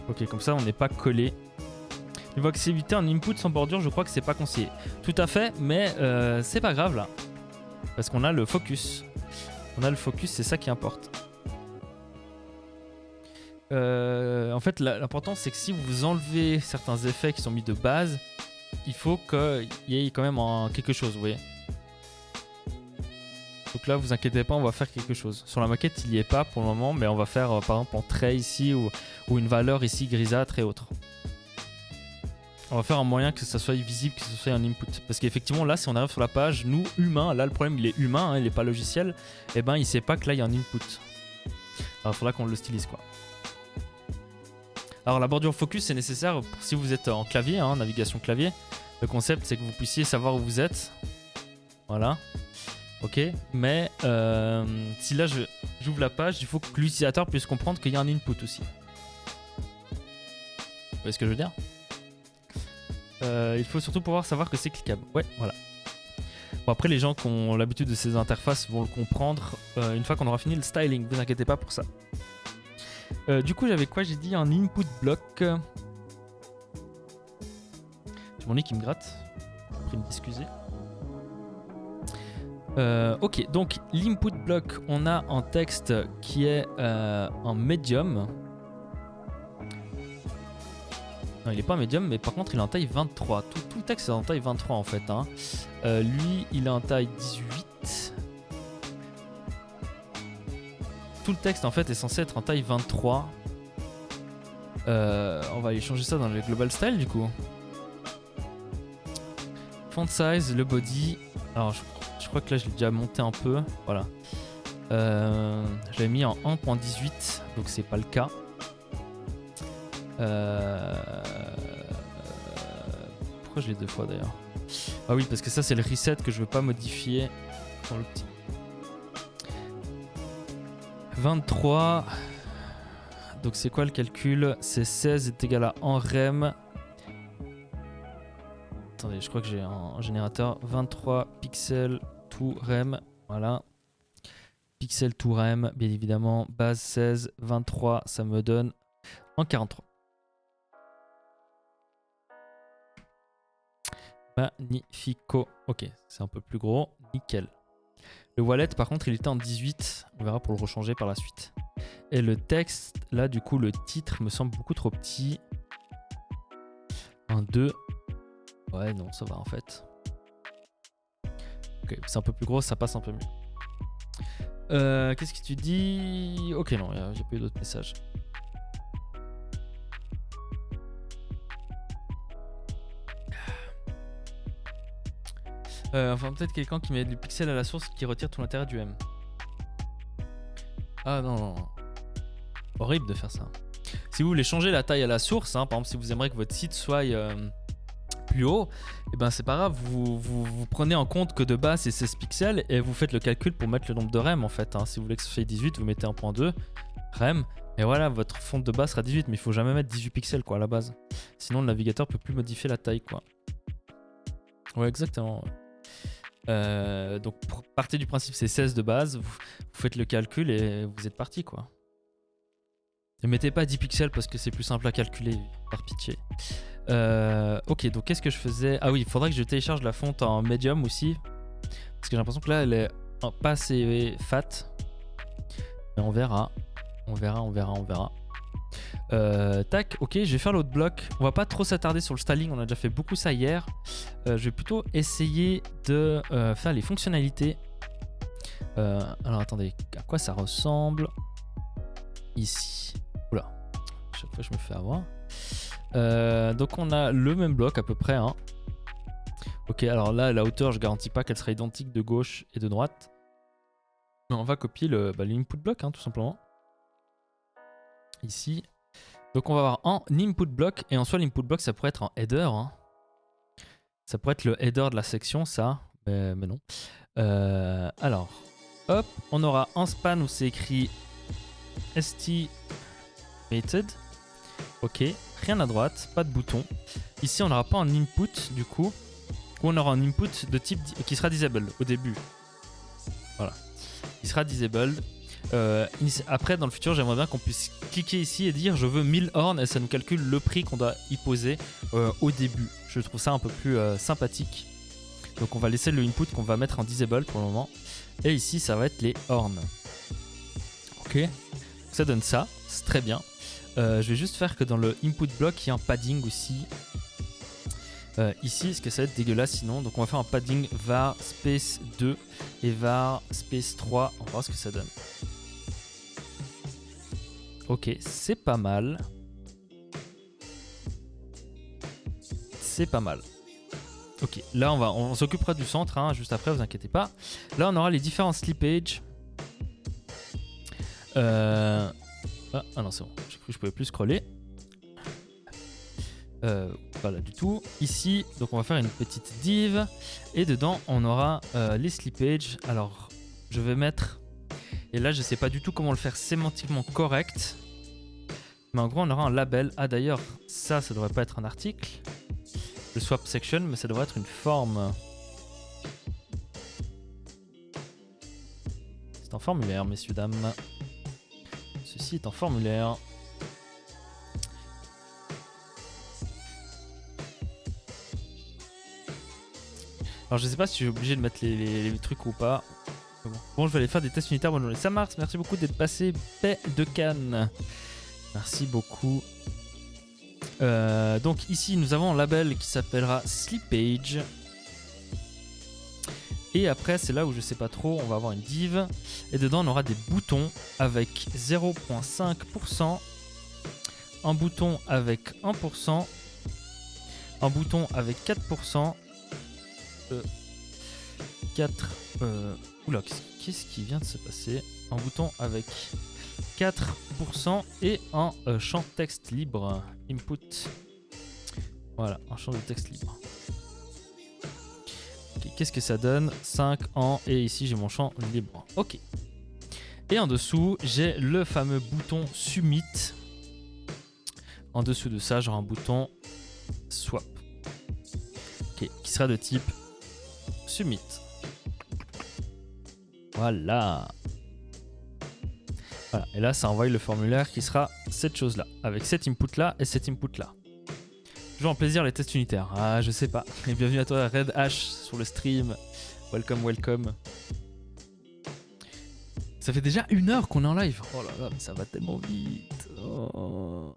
Ok, comme ça, on n'est pas collé. Niveau accessibilité en input sans bordure, je crois que c'est pas conseillé. Tout à fait, mais c'est pas grave là. Parce qu'on a le focus. On a le focus, c'est ça qui importe. En fait, l'important, c'est que si vous enlevez certains effets qui sont mis de base, il faut qu'il y ait quand même quelque chose, vous voyez. Donc là, vous inquiétez pas, on va faire quelque chose. Sur la maquette, il n'y est pas pour le moment, mais on va faire par exemple un trait ici ou une valeur ici grisâtre et autres. On va faire un moyen que ça soit visible, que ce soit un input. Parce qu'effectivement, là, si on arrive sur la page, nous, humains, là, le problème, il est humain, hein, il n'est pas logiciel, et ben, il sait pas que là, il y a un input. Alors, il faudra qu'on le stylise, quoi. Alors, la bordure focus, c'est nécessaire pour si vous êtes en clavier, hein, navigation clavier. Le concept, c'est que vous puissiez savoir où vous êtes. Voilà. Ok. Mais si là, j'ouvre la page, il faut que l'utilisateur puisse comprendre qu'il y a un input aussi. Vous voyez ce que je veux dire ? Il faut surtout pouvoir savoir que c'est cliquable. Ouais, voilà. Bon, après, les gens qui ont l'habitude de ces interfaces vont le comprendre une fois qu'on aura fini le styling. Vous inquiétez pas pour ça. Du coup, j'avais quoi? J'ai dit un input block. J'ai mon nez qui me gratte. Après, m'excuser. Ok, donc l'input block, on a un texte qui est en medium. Non, il est pas médium, mais par contre il est en taille 23. Tout le texte est en taille 23 en fait. Hein. Lui, il est en taille 18. Tout le texte en fait est censé être en taille 23. On va aller changer ça dans le global style du coup. Font size, le body. Alors je crois que là je l'ai déjà monté un peu. Voilà. Je l'ai mis en 1.18, donc c'est pas le cas. Pourquoi je l'ai deux fois d'ailleurs? Ah oui, parce que ça c'est le reset que je veux pas modifier dans le petit. 23. Donc c'est quoi le calcul? C'est 16 est égal à 1 rem attendez, je crois que j'ai un générateur 23 pixels to rem. Voilà. Pixel to rem, bien évidemment. Base 16, 23, ça me donne en 43. Magnifico. Ok, c'est un peu plus gros. Nickel. Le wallet, par contre, il était en 18. On verra pour le rechanger par la suite. Et le texte, là, du coup, le titre me semble beaucoup trop petit. Un 2. Ouais, non, ça va en fait. Ok, c'est un peu plus gros, ça passe un peu mieux. Qu'est-ce que tu dis? Ok, non, il n'y a pas eu d'autres messages. Enfin, peut-être quelqu'un qui met du pixel à la source qui retire tout l'intérêt du M. Ah non, non. Horrible de faire ça. Si vous voulez changer la taille à la source, hein, par exemple si vous aimeriez que votre site soit plus haut, et ben c'est pas grave, vous prenez en compte que de base c'est 16 pixels et vous faites le calcul pour mettre le nombre de rem en fait. Hein. Si vous voulez que ce soit 18, vous mettez 1.2 rem et voilà, votre font de base sera 18, mais il faut jamais mettre 18 pixels quoi à la base. Sinon le navigateur peut plus modifier la taille quoi. Ouais, exactement. Donc partez du principe c'est 16 de base, vous faites le calcul et vous êtes parti quoi. Ne mettez pas 10 pixels parce que c'est plus simple à calculer, par pitié. Ok, donc qu'est-ce que je faisais? Ah oui, il faudrait que je télécharge la fonte en medium aussi. Parce que j'ai l'impression que là, elle est pas assez fat. Mais on verra. On verra. Tac, ok, je vais faire l'autre bloc. On va pas trop s'attarder sur le styling, on a déjà fait beaucoup ça hier. Je vais plutôt essayer de faire les fonctionnalités. Alors attendez, à quoi ça ressemble? Ici. Oula, chaque fois je me fais avoir. Donc on a le même bloc à peu près. Hein. Ok, alors là, la hauteur, je garantis pas qu'elle sera identique de gauche et de droite. Mais on va copier l'input block, hein, tout simplement. Ici. Donc on va avoir en input block. Et en soi, l'input block, ça pourrait être en header. Hein. Ça pourrait être le header de la section, ça. Mais non. Alors, hop, on aura un span où c'est écrit estimated. Ok, rien à droite, pas de bouton. Ici, on n'aura pas un input du coup. Ou on aura un input de type qui sera disabled au début. Voilà, il sera disabled. Après, dans le futur, j'aimerais bien qu'on puisse cliquer ici et dire je veux 1000 horns et ça nous calcule le prix qu'on doit y poser au début. Je trouve ça un peu plus sympathique. Donc, on va laisser le input qu'on va mettre en disable pour le moment. Et ici, ça va être les horns. Ok, ça donne ça, c'est très bien. Je vais juste faire que dans le input block, il y a un padding aussi. Ici, parce que ça va être dégueulasse sinon. Donc on va faire un padding var space 2 et var space 3. On va voir ce que ça donne. Ok, c'est pas mal. C'est pas mal. Ok, là on s'occupera du centre hein, juste après, vous inquiétez pas. Là on aura les différents slipages. Ah non c'est bon, j'ai cru que je pouvais plus scroller. Pas là du tout. Ici, donc on va faire une petite div. Et dedans, on aura les slipages. Alors, je vais mettre... Et là, je sais pas du tout comment le faire sémantiquement correct. Mais en gros, on aura un label. Ah d'ailleurs, ça devrait pas être un article. Le swap section, mais ça devrait être une forme. C'est un formulaire, messieurs, dames. Ceci est un formulaire. Alors je sais pas si je suis obligé de mettre les trucs ou pas. Bon, je vais aller faire des tests unitaires. Bonne journée. Ça marche, merci beaucoup d'être passé. Paix de Cannes. Merci beaucoup. Donc ici nous avons un label qui s'appellera Slippage. Et après c'est là où je sais pas trop, on va avoir une div. Et dedans on aura des boutons avec 0.5%. Un bouton avec 1%. Un bouton avec 4%. 4 oula, qu'est-ce qui vient de se passer? Un bouton avec 4% et un champ texte libre input. Voilà, un champ de texte libre. Okay, qu'est-ce que ça donne? 5 en et ici j'ai mon champ libre. Ok. Et en dessous j'ai le fameux bouton submit. En dessous de ça j'aurai un bouton swap. Ok, qui sera de type submit. Voilà. Voilà. Et là, ça envoie le formulaire qui sera cette chose-là, avec cet input-là et cet input-là. Toujours un plaisir les tests unitaires. Ah, je sais pas. Et bienvenue à toi, Red H, sur le stream. Welcome, welcome. Ça fait déjà 1 heure qu'on est en live. Oh là là, mais ça va tellement vite. Oh.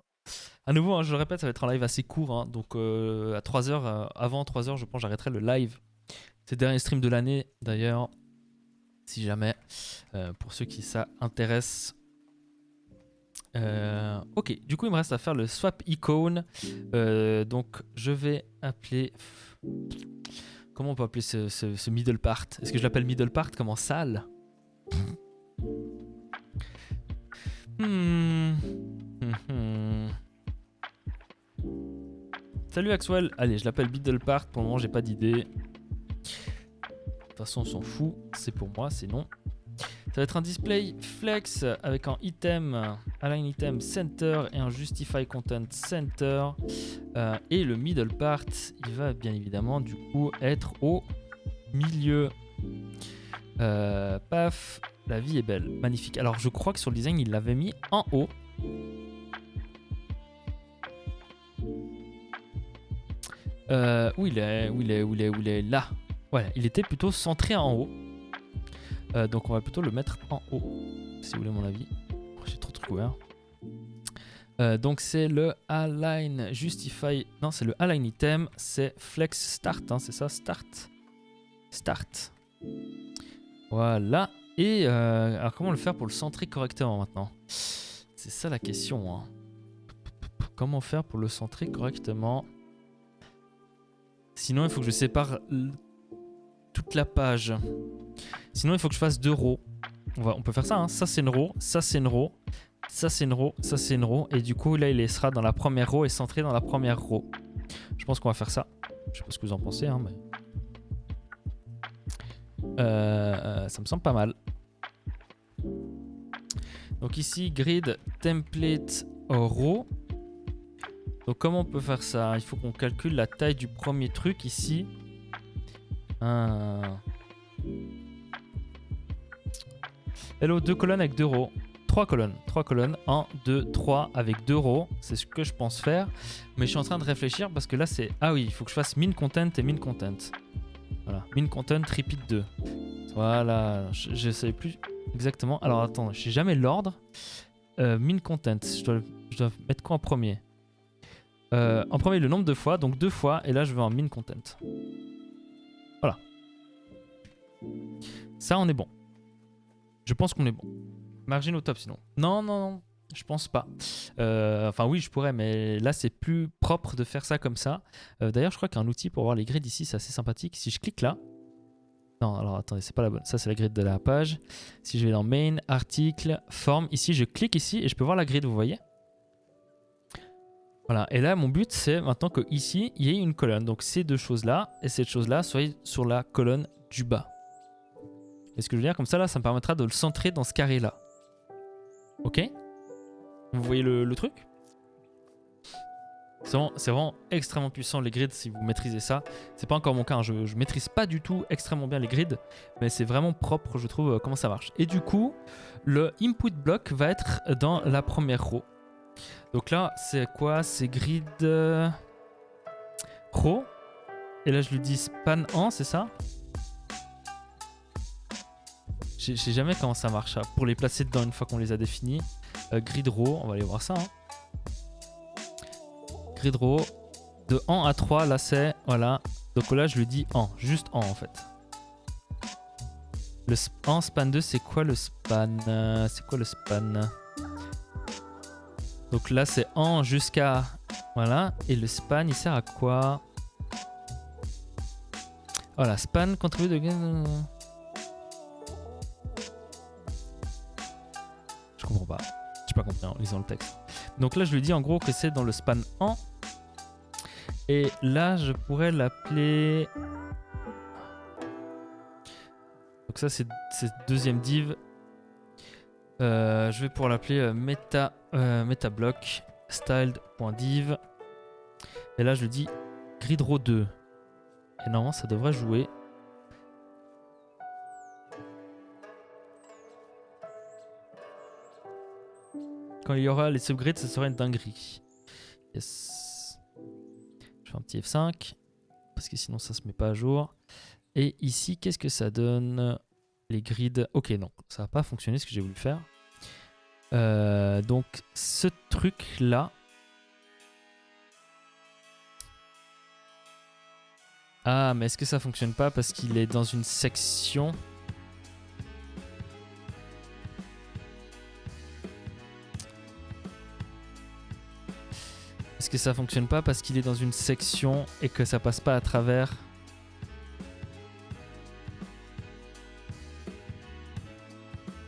À nouveau, hein, je le répète, ça va être un live assez court. Hein, donc à 3h, avant 3h, je pense j'arrêterai le live. C'est le dernier stream de l'année, d'ailleurs. Si jamais, pour ceux qui ça intéresse. Ok, du coup, il me reste à faire le swap icon. Donc, je vais appeler... Comment on peut appeler ce middle part? Est-ce que je l'appelle middle part comme en salle? Salut Axwell. Allez, je l'appelle middle part. Pour le moment, j'ai pas d'idée. De toute façon, on s'en fout. C'est pour moi, c'est non. Ça va être un display flex avec un item, align item center et un justify content center. Et le middle part, il va bien évidemment du coup être au milieu. Paf, la vie est belle, magnifique. Alors je crois que sur le design, il l'avait mis en haut. Où il est là. Voilà, il était plutôt centré en haut. Donc on va plutôt le mettre en haut, si vous voulez mon avis. J'ai trop de trucs ouverts. Donc c'est le align justify. Non, c'est le align item. C'est flex start, hein, c'est ça, start. Start. Voilà. Et alors comment le faire pour le centrer correctement maintenant? C'est ça la question. Hein. Comment faire pour le centrer correctement? Sinon il faut que je sépare toute la page. Sinon, il faut que je fasse 2 rows. On peut faire ça, hein. Ça c'est une row, ça c'est une row, ça c'est une row, ça c'est une row. Et du coup, là, il sera dans la première row et centré dans la première row. Je pense qu'on va faire ça. Je sais pas ce que vous en pensez, hein, mais... ça me semble pas mal. Donc ici, grid template row. Donc comment on peut faire ça? Il faut qu'on calcule la taille du premier truc ici. Hello, 2 colonnes avec 2 rows. 3 colonnes. 3 colonnes. 1, 2, 3 avec 2 rows. C'est ce que je pense faire. Mais je suis en train de réfléchir parce que là c'est... Ah oui, il faut que je fasse min content et min content. Voilà. Min content, repeat 2. Voilà. Je ne savais plus exactement. Alors attends, je sais jamais l'ordre. Min content. Je dois mettre quoi en premier? En premier, le nombre de fois. Donc 2 fois. Et là, je veux un min content. Voilà. Ça, on est bon. Je pense qu'on est bon. Margin au top sinon. Non, non, non. Je pense pas. Enfin oui, je pourrais, mais là c'est plus propre de faire ça comme ça. D'ailleurs, je crois qu'un outil pour voir les grids ici, c'est assez sympathique. Si je clique là... Non, alors attendez, c'est pas la bonne. Ça, c'est la grid de la page. Si je vais dans Main, Article, Forme, ici, je clique ici et je peux voir la grid, vous voyez? Voilà. Et là, mon but, c'est maintenant que ici, il y ait une colonne. Donc ces deux choses-là et cette chose-là soient sur la colonne du bas. Et ce que je veux dire, comme ça, là, ça me permettra de le centrer dans ce carré-là. Ok? Vous voyez le truc? C'est vraiment extrêmement puissant les grids si vous maîtrisez ça. C'est pas encore mon cas, hein. Je maîtrise pas du tout extrêmement bien les grids, mais c'est vraiment propre, je trouve, comment ça marche. Et du coup, le input block va être dans la première row. Donc là, c'est quoi? C'est grid row. Et là, je lui dis span en, c'est ça? Je sais jamais comment ça marche, hein, pour les placer dedans une fois qu'on les a définis. Grid row, on va aller voir ça. Hein. Grid row, de en à 3, là c'est, voilà. Donc là, je lui dis en, juste en fait. Le en span 2, c'est quoi le span? C'est quoi le span? Donc là, c'est en jusqu'à, voilà. Et le span, il sert à quoi? Voilà, span contribue de... Je comprends pas. J'ai pas compris en lisant le texte. Donc là, je lui dis en gros que c'est dans le span en. Et là, je pourrais l'appeler... Donc ça, c'est deuxième div. Je vais pouvoir l'appeler metablock styled.div. Et là, je lui dis grid row 2. Et normalement, ça devrait jouer. Quand il y aura les subgrids, ça sera une dinguerie. Yes. Je fais un petit F5. Parce que sinon, ça se met pas à jour. Et ici, qu'est-ce que ça donne? Les grids. Ok, non. Ça va pas fonctionner ce que j'ai voulu faire. Donc, ce truc-là. Ah, mais est-ce que ça fonctionne pas parce qu'il est dans une section? Est-ce que ça fonctionne pas parce qu'il est dans une section et que ça passe pas à travers?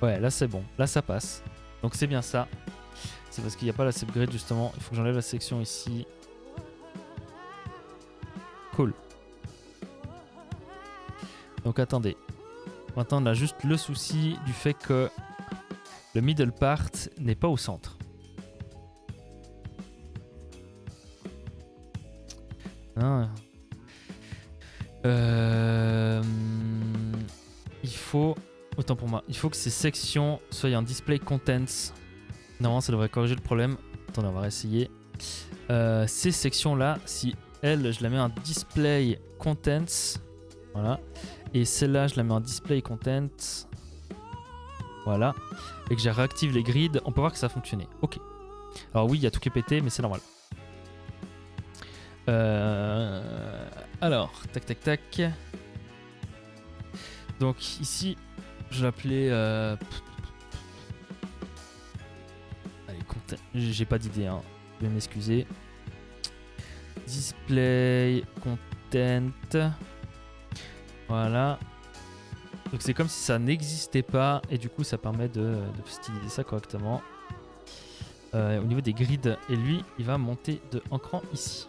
Ouais, là c'est bon. Là ça passe. Donc c'est bien ça. C'est parce qu'il n'y a pas la subgrid justement. Il faut que j'enlève la section ici. Cool. Donc attendez. Maintenant on a juste le souci du fait que le middle part n'est pas au centre. Ah. Il faut... Autant pour moi. Il faut que ces sections soient en display contents. Normalement ça devrait corriger le problème. Attendez, on va réessayer. Ces sections-là, si elle, je la mets en display contents. Voilà. Et celle-là, je la mets en display content. Voilà. Et que j'ai réactive les grids, on peut voir que ça a fonctionné. Ok. Alors oui, il y a tout qui est pété, mais c'est normal. Alors, tac, tac, tac. Donc ici, je l'appelais... Allez, content. J'ai pas d'idée, hein. Je vais m'excuser. Display content. Voilà. Donc c'est comme si ça n'existait pas et du coup ça permet de styliser ça correctement. Au niveau des grids, et lui il va monter de un cran ici.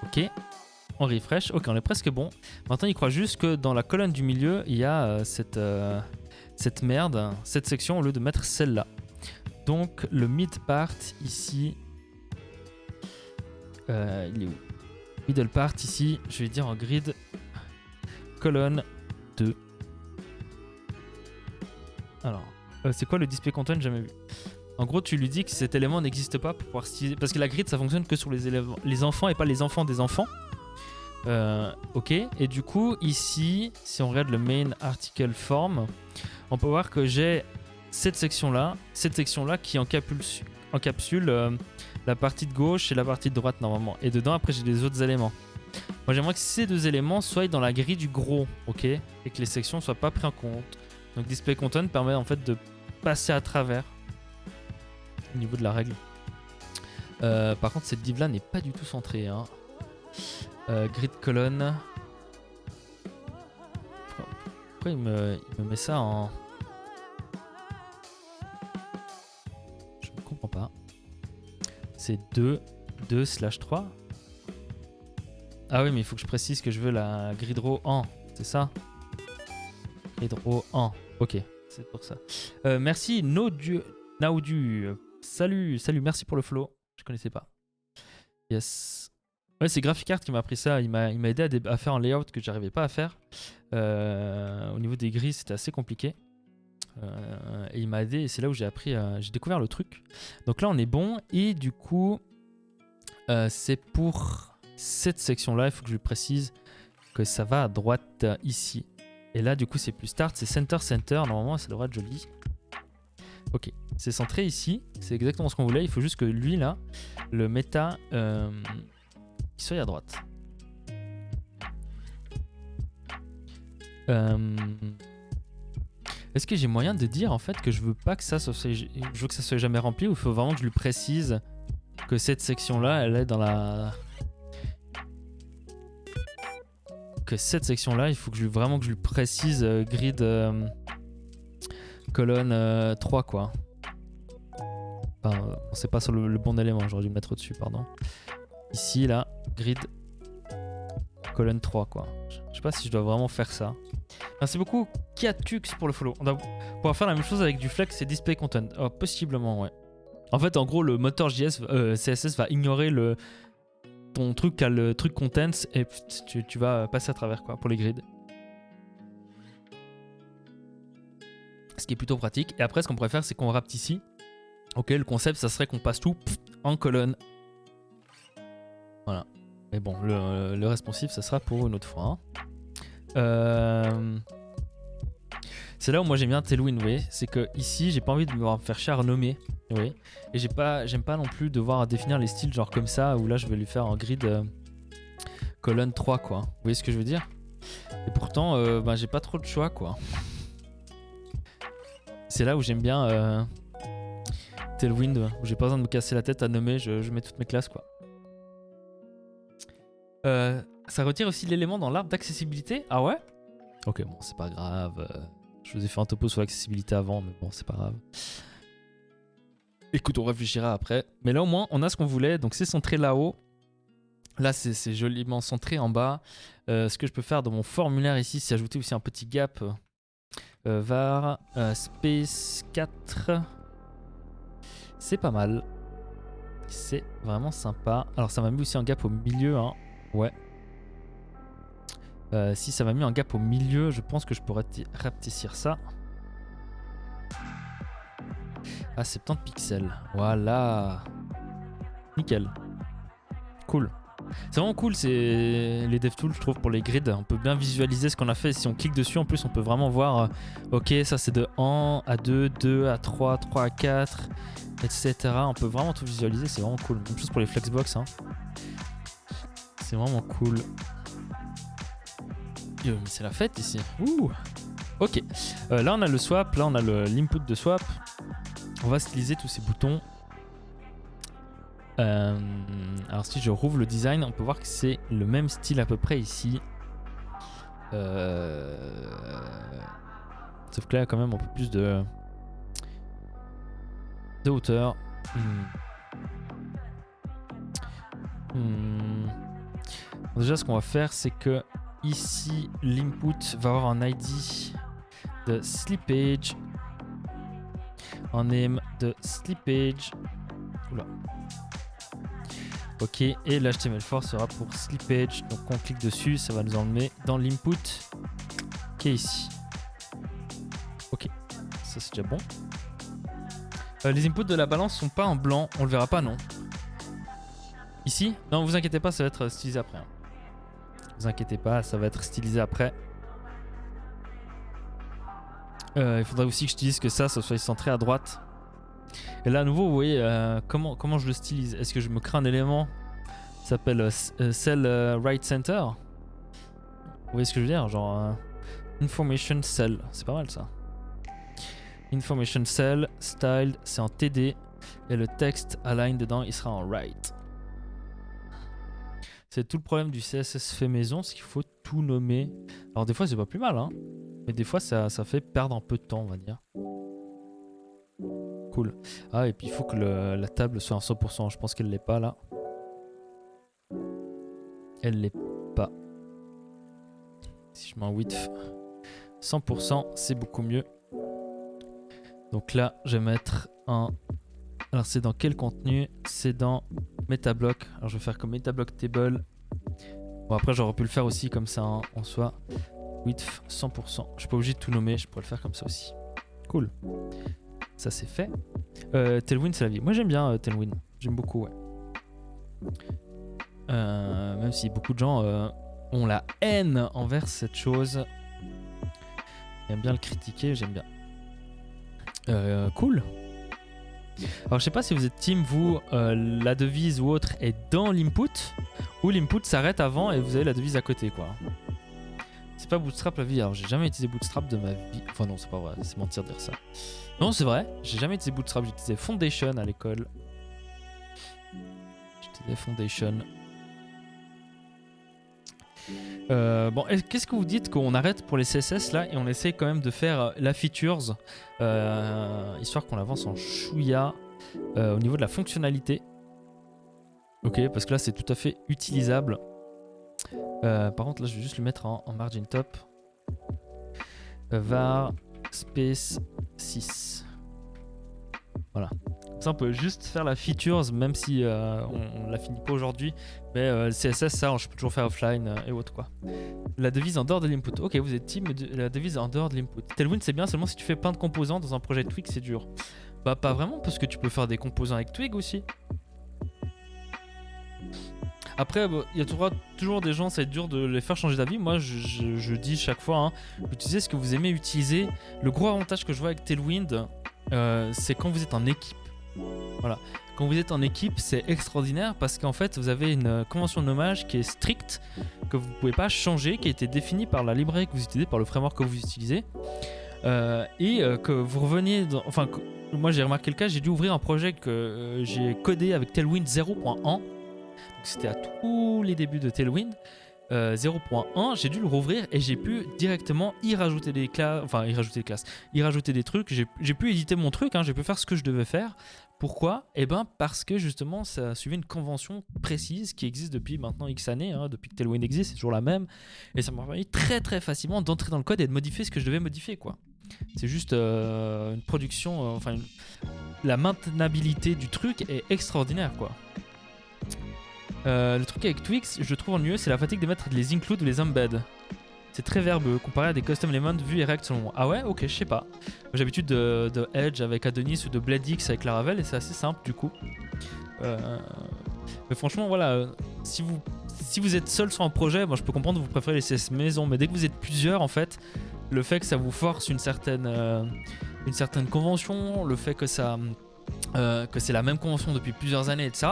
Ok, on refresh, ok on est presque bon. Maintenant il croit juste que dans la colonne du milieu il y a cette merde, cette section au lieu de mettre celle-là. Donc le mid part ici, il est où? Middle part ici, je vais dire en grid colonne 2. Alors, c'est quoi le display content? Jamais vu. En gros, tu lui dis que cet élément n'existe pas pour pouvoir styliser. Parce que la grid, ça fonctionne que sur les enfants et pas les enfants des enfants. Ok. Et du coup, ici, si on regarde le main article form, on peut voir que j'ai cette section-là qui encapsule la partie de gauche et la partie de droite normalement. Et dedans, après, j'ai des autres éléments. Moi, j'aimerais que ces deux éléments soient dans la grille du gros, ok? Et que les sections soient pas prises en compte. Donc, display content permet en fait de passer à travers au niveau de la règle. Par contre, cette div là n'est pas du tout centrée. Hein. Grid colonne. Pourquoi il me met ça en... Je ne comprends pas. C'est 2/3. Ah oui, mais il faut que je précise que je veux la grid row en. C'est ça? Grid row en. Ok, c'est pour ça. Merci Naudu. Salut, merci pour le flow. Je connaissais pas. Yes. Ouais, c'est Graphicart qui m'a appris ça. Il m'a aidé à faire un layout que j'arrivais pas à faire. Au niveau des grilles, c'était assez compliqué. Et il m'a aidé et c'est là où j'ai appris, j'ai découvert le truc. Donc là, on est bon. Et du coup, c'est pour cette section-là. Il faut que je lui précise que ça va à droite ici. Et là, du coup, c'est plus start, c'est center. Normalement, ça devrait être joli. Ok, c'est centré ici. C'est exactement ce qu'on voulait. Il faut juste que lui, là, le méta, il soit à droite. Est-ce que j'ai moyen de dire en fait que je veux pas que ça soit, je veux que ça soit jamais rempli, ou il faut vraiment que je lui précise que cette section-là, elle est dans la... Que cette section-là, il faut que vraiment que je lui précise grid colonne 3 quoi. Enfin, c'est pas sur le bon élément, j'aurais dû le mettre au-dessus, pardon. Ici, là, grid colonne 3 quoi. Je sais pas si je dois vraiment faire ça. Merci beaucoup Kiatux pour le follow. On doit pouvoir faire la même chose avec du flex et display content. Oh, possiblement, ouais. En fait, en gros, le moteur JS, CSS va ignorer ton truc a le truc contents et tu vas passer à travers quoi pour les grids. Ce qui est plutôt pratique. Et après, ce qu'on pourrait faire, c'est qu'on rapt ici. Ok, le concept, ça serait qu'on passe tout en colonne. Voilà. Mais bon, le responsive, ça sera pour une autre fois. C'est là où moi j'aime bien Tailwind, vous voyez. C'est que ici, j'ai pas envie de me faire chier à renommer. Vous voyez. Et j'aime pas non plus devoir définir les styles genre comme ça, où là, je vais lui faire en grid colonne 3, quoi. Vous voyez ce que je veux dire? Et pourtant, j'ai pas trop de choix, quoi. C'est là où j'aime bien Tailwind, où j'ai pas besoin de me casser la tête à nommer, je mets toutes mes classes, quoi. Ça retire aussi l'élément dans l'arbre d'accessibilité. Ah ouais? Ok, bon, c'est pas grave. Je vous ai fait un topo sur l'accessibilité avant, mais bon, c'est pas grave. Écoute, on réfléchira après. Mais là, au moins, on a ce qu'on voulait. Donc, c'est centré là-haut. Là, c'est joliment centré en bas. Ce que je peux faire dans mon formulaire ici, c'est ajouter aussi un petit gap. Var space 4. C'est pas mal. C'est vraiment sympa. Alors, ça m'a mis aussi un gap au milieu, hein. Ouais. Si ça m'a mis un gap au milieu, je pense que je pourrais rapetissir ça. Ah, 70 pixels. Voilà. Nickel. Cool. C'est vraiment cool, c'est les DevTools, je trouve, pour les grids. On peut bien visualiser ce qu'on a fait. Si on clique dessus, en plus, on peut vraiment voir ok, ça c'est de 1 à 2, 2 à 3, 3 à 4, etc. On peut vraiment tout visualiser, c'est vraiment cool. Même chose pour les Flexbox. Hein. C'est vraiment cool. Mais c'est la fête ici. Ouh. Ok. Là, on a le swap. Là, on a l'input de swap. On va styliser tous ces boutons. Alors si je rouvre le design, on peut voir que c'est le même style à peu près ici. Sauf que là, il y a quand même un peu plus de hauteur. Déjà, ce qu'on va faire, c'est que ici, l'input va avoir un ID de slippage, un name de slippage. Oula. Ok, et l'HTML4 sera pour slippage. Donc on clique dessus, ça va nous emmener dans l'input qui est ici. Ok, ça c'est déjà bon. Les inputs de la balance sont pas en blanc, on le verra pas, non? Ici? Non, vous inquiétez pas, ça va être stylisé après. Vous inquiétez pas, ça va être stylisé après. Il faudrait aussi que je dise que ça soit centré à droite. Et là à nouveau, vous voyez comment je le stylise. Est-ce que je me crée un élément qui s'appelle cell right center? Vous voyez ce que je veux dire? Genre information cell, c'est pas mal ça. Information cell, styled, c'est en TD. Et le texte align dedans, il sera en right. C'est tout le problème du CSS fait maison, c'est qu'il faut tout nommer. Alors des fois c'est pas plus mal, hein. Mais des fois ça fait perdre un peu de temps, on va dire. Cool. Ah, et puis il faut que la table soit à 100%. Je pense qu'elle l'est pas là. Elle l'est pas. Si je mets en width 100%, c'est beaucoup mieux. Donc là, je vais mettre un... Alors c'est dans quel contenu? C'est dans MetaBlock. Alors je vais faire comme MetaBlock Table. Bon, après j'aurais pu le faire aussi comme ça, hein, en soi. Width 100%. Je suis pas obligé de tout nommer, je pourrais le faire comme ça aussi. Cool. Ça c'est fait. Tailwind, c'est la vie. Moi j'aime bien Tailwind. J'aime beaucoup, ouais. Même si beaucoup de gens ont la haine envers cette chose. J'aime bien le critiquer, j'aime bien. Cool. Alors je sais pas si vous êtes team, vous, la devise ou autre est dans l'input, ou l'input s'arrête avant et vous avez la devise à côté, quoi. C'est pas Bootstrap la vie. Alors j'ai jamais utilisé Bootstrap de ma vie. Enfin non, c'est pas vrai, c'est mentir de dire ça. Non, c'est vrai, j'ai jamais utilisé Bootstrap, j'ai utilisé Foundation à l'école. J'ai utilisé Foundation. Bon, qu'est-ce que vous dites qu'on arrête pour les CSS là et on essaie quand même de faire la features histoire qu'on avance en chouïa au niveau de la fonctionnalité. Ok, parce que là c'est tout à fait utilisable. Par contre là je vais juste le mettre en margin top. Var space 6. Voilà, Ça, on peut juste faire la features, même si on la finit pas aujourd'hui. Mais le CSS, ça, je peux toujours faire offline et autres, quoi. La devise en dehors de l'input. Ok, vous êtes team, la devise en dehors de l'input. Tailwind, c'est bien seulement si tu fais plein de composants dans un projet Twig, c'est dur. Bah, pas vraiment, parce que tu peux faire des composants avec Twig aussi. Après, il y a toujours des gens, ça va être dur de les faire changer d'avis. Moi, je dis chaque fois, hein, utilisez ce que vous aimez utiliser. Le gros avantage que je vois avec Tailwind, c'est quand vous êtes en équipe. Voilà. Quand vous êtes en équipe, c'est extraordinaire parce qu'en fait, vous avez une convention de nommage qui est stricte, que vous ne pouvez pas changer, qui a été définie par la librairie que vous utilisez, par le framework que vous utilisez. Que vous reveniez dans, moi j'ai remarqué le cas, j'ai dû ouvrir un projet que j'ai codé avec Tailwind 0.1. C'était à tous les débuts de Tailwind 0.1, j'ai dû le rouvrir et j'ai pu directement y rajouter des classes, y rajouter des trucs. J'ai pu éditer mon truc, hein, j'ai pu faire ce que je devais faire. Pourquoi ? Eh ben parce que justement ça suivait une convention précise qui existe depuis maintenant X années, hein, depuis que Tailwind existe, c'est toujours la même. Et ça m'a permis très très facilement d'entrer dans le code et de modifier ce que je devais modifier, quoi. C'est juste une production, la maintenabilité du truc est extraordinaire, quoi. Le truc avec Twix, je trouve ennuyeux, c'est la fatigue de mettre les includes ou les embeds. C'est très verbeux comparé à des custom elements vus et React selon moi. Ah ouais, ok, je sais pas. J'ai l'habitude de Edge avec Adonis ou de BladeX avec Laravel et c'est assez simple du coup. Mais franchement, voilà, si vous êtes seul sur un projet, moi je peux comprendre que vous préférez les CSS maison, mais dès que vous êtes plusieurs, en fait, le fait que ça vous force une certaine convention, le fait que c'est la même convention depuis plusieurs années, etc.,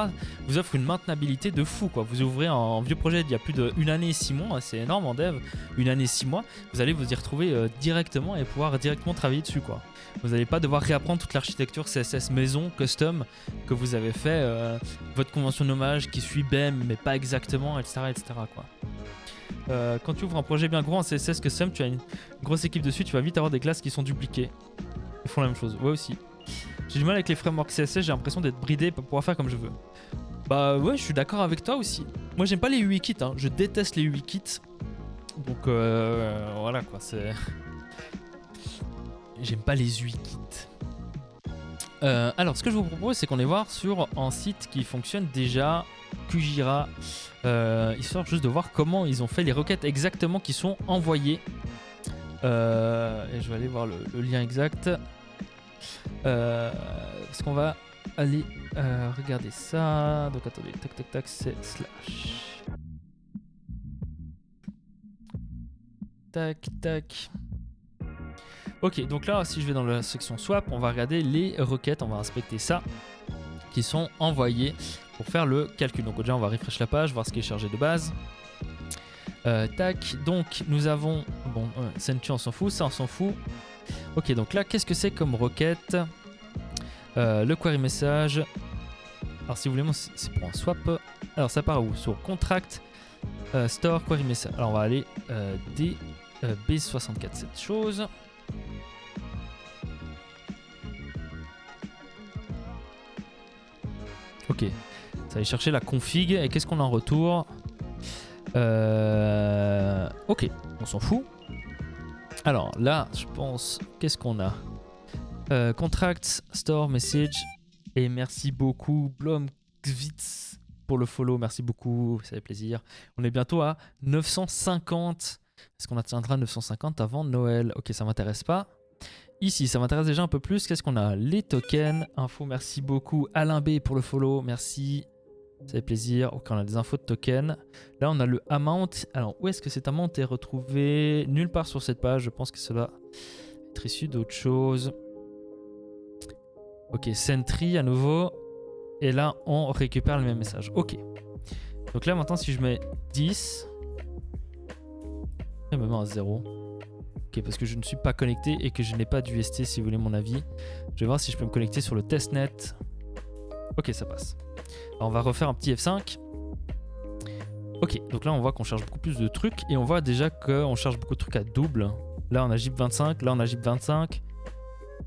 vous offre une maintenabilité de fou, quoi. Vous ouvrez un vieux projet d'il y a plus d'1 année et 6 mois, c'est énorme en dev, 1 année et 6 mois, vous allez vous y retrouver directement et pouvoir directement travailler dessus, quoi. Vous n'allez pas devoir réapprendre toute l'architecture CSS maison, custom, que vous avez fait, votre convention de nommage qui suit BEM, mais pas exactement, etc., quoi. Quand tu ouvres un projet bien gros en CSS custom, tu as une grosse équipe dessus, tu vas vite avoir des classes qui sont dupliquées. Ils font la même chose, ouais aussi. J'ai du mal avec les frameworks CSS, j'ai l'impression d'être bridé pour pouvoir faire comme je veux. Bah ouais, je suis d'accord avec toi aussi. Moi j'aime pas les UI kits, hein. Je déteste les UI kits. Donc voilà quoi, c'est... J'aime pas les UI kits. Alors ce que je vous propose, c'est qu'on aille voir sur un site qui fonctionne déjà, QGIRA, histoire juste de voir comment ils ont fait les requêtes exactement qui sont envoyées. Et je vais aller voir le lien exact. Parce qu'on va aller regarder ça. Donc attendez, tac, c'est slash. Tac. Ok, donc là, si je vais dans la section swap, on va regarder les requêtes, on va inspecter ça, qui sont envoyées pour faire le calcul. Donc déjà, on va refresh la page, voir ce qui est chargé de base. Tac, donc nous avons... Bon, Sentry, on s'en fout, ça on s'en fout. Ok, donc là, qu'est-ce que c'est comme requête ? Le query message. Alors si vous voulez, moi c'est pour un swap. Alors ça part où ? Sur contract, store, query message. Alors on va aller B64, cette chose. Ok, ça va aller chercher la config. Et qu'est-ce qu'on a en retour ? Ok, on s'en fout. Alors là, je pense, qu'est-ce qu'on a ? Contract, store, message. Et merci beaucoup, Blomqvist, pour le follow. Merci beaucoup, ça fait plaisir. On est bientôt à 950. Est-ce qu'on atteindra 950 avant Noël ? Ok, ça m'intéresse pas. Ici, ça m'intéresse déjà un peu plus. Qu'est-ce qu'on a ? Les tokens, info, merci beaucoup. Alain B pour le follow, merci. Ça fait plaisir. Ok, on a des infos de tokens. Là, on a le amount. Alors, où est-ce que cet amount est retrouvé ? Nulle part sur cette page. Je pense que cela être issu d'autre chose. Ok, Sentry à nouveau. Et là, on récupère le même message. Ok. Donc là, maintenant, si je mets 10, je me mets à 0. Ok, parce que je ne suis pas connecté et que je n'ai pas d'UST, si vous voulez mon avis. Je vais voir si je peux me connecter sur le testnet. Ok, ça passe. Alors, on va refaire un petit F5. Ok, donc là, on voit qu'on cherche beaucoup plus de trucs. Et on voit déjà qu'on cherche beaucoup de trucs à double. Là, on a JIP25. Là, on a JIP25.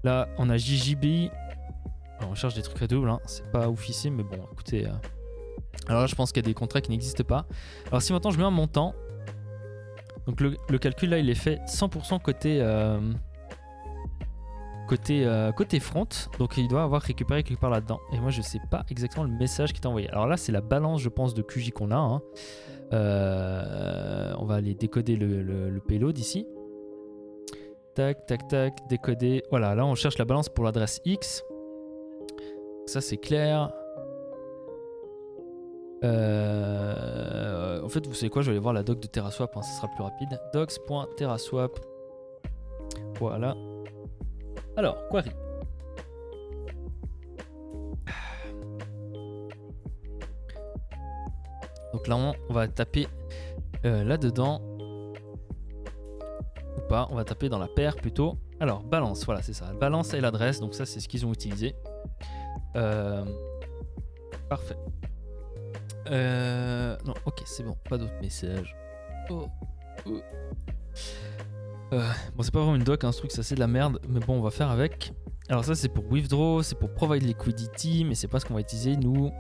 Là, on a JJB. Alors, on cherche des trucs à double, hein. C'est pas ouf ici, mais bon, écoutez. Alors là, je pense qu'il y a des contrats qui n'existent pas. Alors si maintenant je mets un montant, donc le calcul là, il est fait 100% côté front. Donc il doit avoir récupéré quelque part là-dedans. Et moi je sais pas exactement le message qui t'a envoyé. Alors là c'est la balance je pense de QJ qu'on a. Hein. On va aller décoder le payload ici. Tac, tac, tac, décoder. Voilà, là on cherche la balance pour l'adresse X. Ça c'est clair. En fait, vous savez quoi, je vais aller voir la doc de TerraSwap, hein, ça sera plus rapide. Docs.terraswap. Voilà. Alors, query. Donc là, on va taper là-dedans. Ou pas, on va taper dans la paire plutôt. Alors, balance, voilà, c'est ça. Balance et l'adresse, donc ça, c'est ce qu'ils ont utilisé. Parfait. Non, ok, c'est bon, pas d'autres messages. Bon, c'est pas vraiment une doc, hein, ce truc, ça c'est de la merde, mais bon, on va faire avec. Alors, ça c'est pour withdraw, c'est pour provide liquidity, mais c'est pas ce qu'on va utiliser. Nous,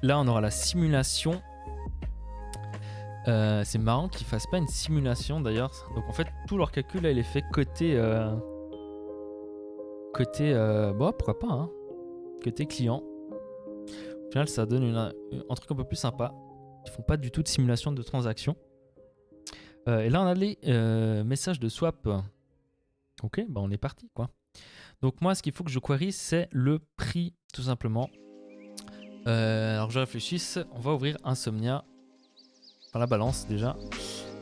là, on aura la simulation. C'est marrant qu'ils fassent pas une simulation d'ailleurs. Donc, en fait, tout leur calcul là, il est fait côté. Bon, pourquoi pas, hein, côté client. Au final, ça donne un truc un peu plus sympa. Ils font pas du tout de simulation de transaction. Et là, on a les messages de swap. Ok, bah on est parti, quoi. Donc moi, ce qu'il faut que je query, c'est le prix, tout simplement. Alors, je réfléchisse. On va ouvrir Insomnia. Enfin, la balance, déjà.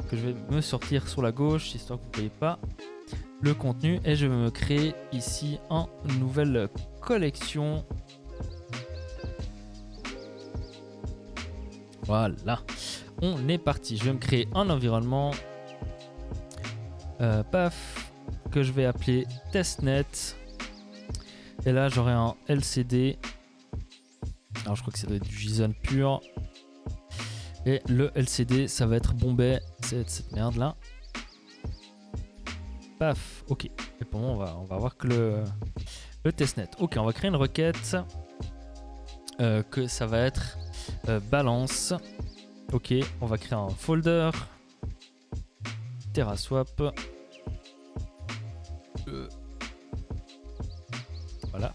Que je vais me sortir sur la gauche, histoire que vous ne voyez pas le contenu. Et je vais me créer ici une nouvelle collection. Voilà, on est parti. Je vais me créer un environnement. Paf, que je vais appeler testnet. Et là, j'aurai un LCD. Alors, je crois que ça doit être du JSON pur. Et le LCD, ça va être Bombay. C'est cette merde là. Paf, ok. Et pour moi, on va avoir que le testnet. Ok, on va créer une requête. Que ça va être. Balance. Ok, on va créer un folder. TerraSwap. Voilà.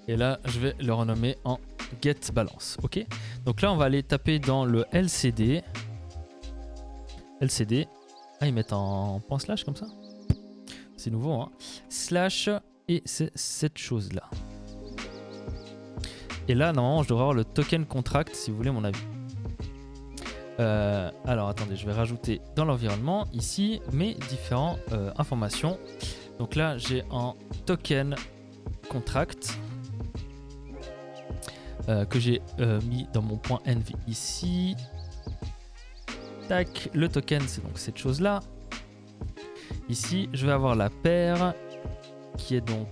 Et là, je vais le renommer en getBalance. Ok. Donc là, on va aller taper dans le LCD. LCD. Ah, ils mettent en point slash comme ça. C'est nouveau, hein. Slash. Et c'est cette chose-là. Et là, normalement, je devrais avoir le token contract, si vous voulez mon avis. Alors, attendez, je vais rajouter dans l'environnement, ici, mes différentes informations. Donc là, j'ai un token contract que j'ai mis dans mon point env ici. Tac, le token, c'est donc cette chose-là. Ici, je vais avoir la paire qui est donc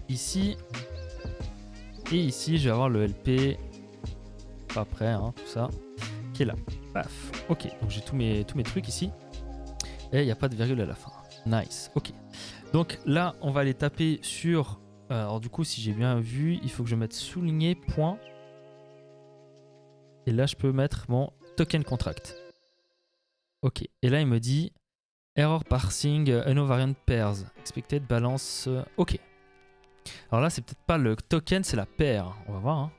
ici. Et ici, je vais avoir le LP, pas prêt, hein, tout ça, qui est là. Paf. Ok, donc j'ai tous mes trucs ici. Et il n'y a pas de virgule à la fin. Nice, ok. Donc là, on va aller taper sur... alors du coup, si j'ai bien vu, il faut que je mette souligné point. Et là, je peux mettre mon token contract. Ok, et là, il me dit error parsing unovariant pairs. Expected balance... ok. Alors là, c'est peut-être pas le token, c'est la paire. On va voir. Hein.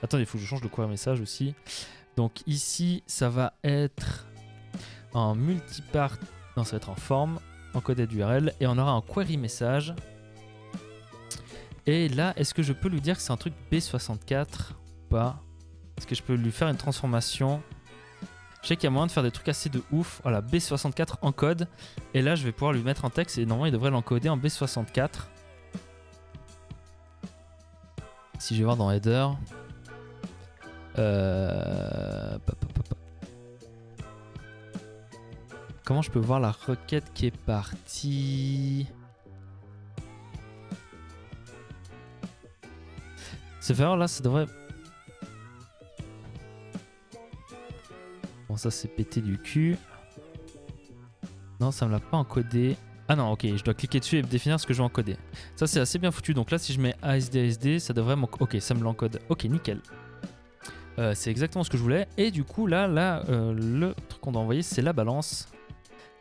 Attendez, il faut que je change de query message aussi. Donc ici, ça va être en multipart. Non, ça va être en forme, encoded URL. Et on aura un query message. Et là, est-ce que je peux lui dire que c'est un truc B64 ou pas? Est-ce que je peux lui faire une transformation? Je sais qu'il y a moyen de faire des trucs assez de ouf. Voilà, B64 encode. Et là, je vais pouvoir lui mettre un texte. Et normalement, il devrait l'encoder en B64. Si je vais voir dans header, comment je peux voir la requête qui est partie? Ce faire là, ça devrait... Bon, ça c'est pété du cul. Non, ça me l'a pas encodé. Ah non, ok, je dois cliquer dessus et définir ce que je veux encoder. Ça, c'est assez bien foutu. Donc là, si je mets ASD, ça devrait m'encoder. Ok, ça me l'encode. Ok, nickel. C'est exactement ce que je voulais. Et du coup, là le truc qu'on doit envoyer, c'est la balance.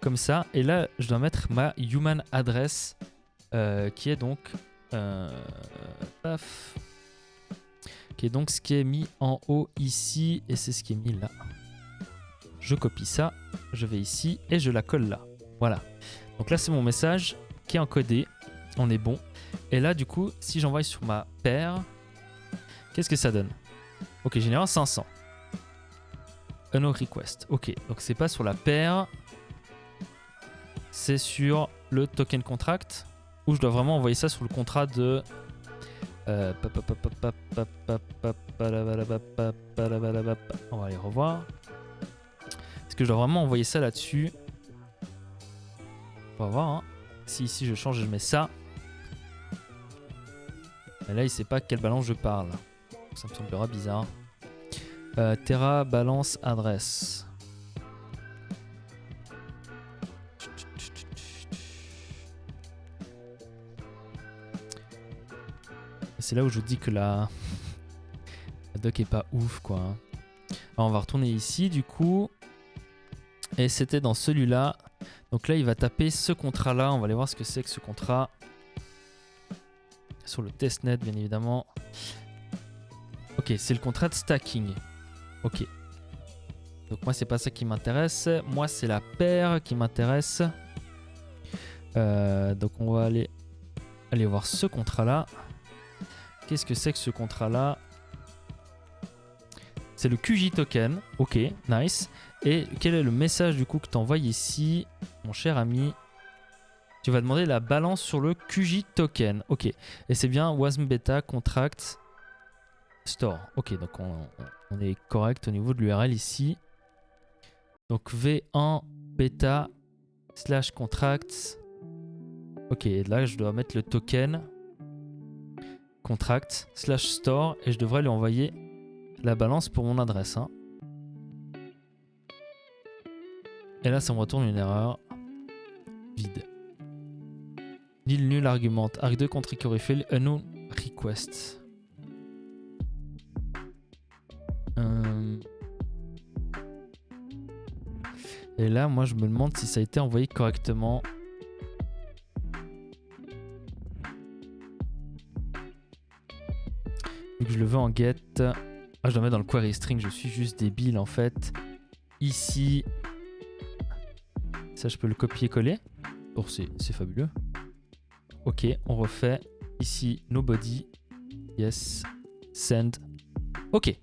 comme ça. Et là, je dois mettre ma human address qui est donc paf, qui est donc ce qui est mis en haut ici et c'est ce qui est mis là. Je copie ça, je vais ici et je la colle là. Voilà. Donc là, c'est mon message qui est encodé. On est bon. Et là, du coup, si j'envoie sur ma paire, qu'est-ce que ça donne? Ok, général 500. No request. Ok, donc c'est pas sur la paire, c'est sur le token contract où je dois vraiment envoyer ça sur le contrat de. On va aller revoir. Est-ce que je dois vraiment envoyer ça là-dessus? On va voir. Hein. Si ici je change et je mets ça. Et là, il sait pas quelle balance je parle. Ça me semblera bizarre. Terra balance adresse. C'est là où je vous dis que la doc est pas ouf quoi. Alors on va retourner ici du coup. Et c'était dans celui-là. Donc là il va taper ce contrat là. On va aller voir ce que c'est que ce contrat. Sur le testnet bien évidemment. Ok, c'est le contrat de stacking. Ok. Donc moi c'est pas ça qui m'intéresse. Moi c'est la paire qui m'intéresse. Donc on va aller voir ce contrat là. Qu'est-ce que c'est que ce contrat là? C'est le QJ token. Ok, nice. Et quel est le message du coup que tu envoies ici, mon cher ami? Tu vas demander la balance sur le QJ token. Ok. Et c'est bien WASM beta contract store. Ok, donc on est correct au niveau de l'URL ici. Donc V1 beta / contract. Ok, et là je dois mettre le token contract / store et je devrais lui envoyer la balance pour mon adresse. Hein. Et là ça me retourne une erreur vide. Nil nul argument. Arg2 contre refill unknown request. Et là moi je me demande si ça a été envoyé correctement. Vu que je le veux en get. Ah, je dois mettre dans le query string, je suis juste débile en fait. Ici. Ça, je peux le copier-coller. Bon, c'est fabuleux. Ok, on refait. Ici, nobody. Yes. Send. Ok.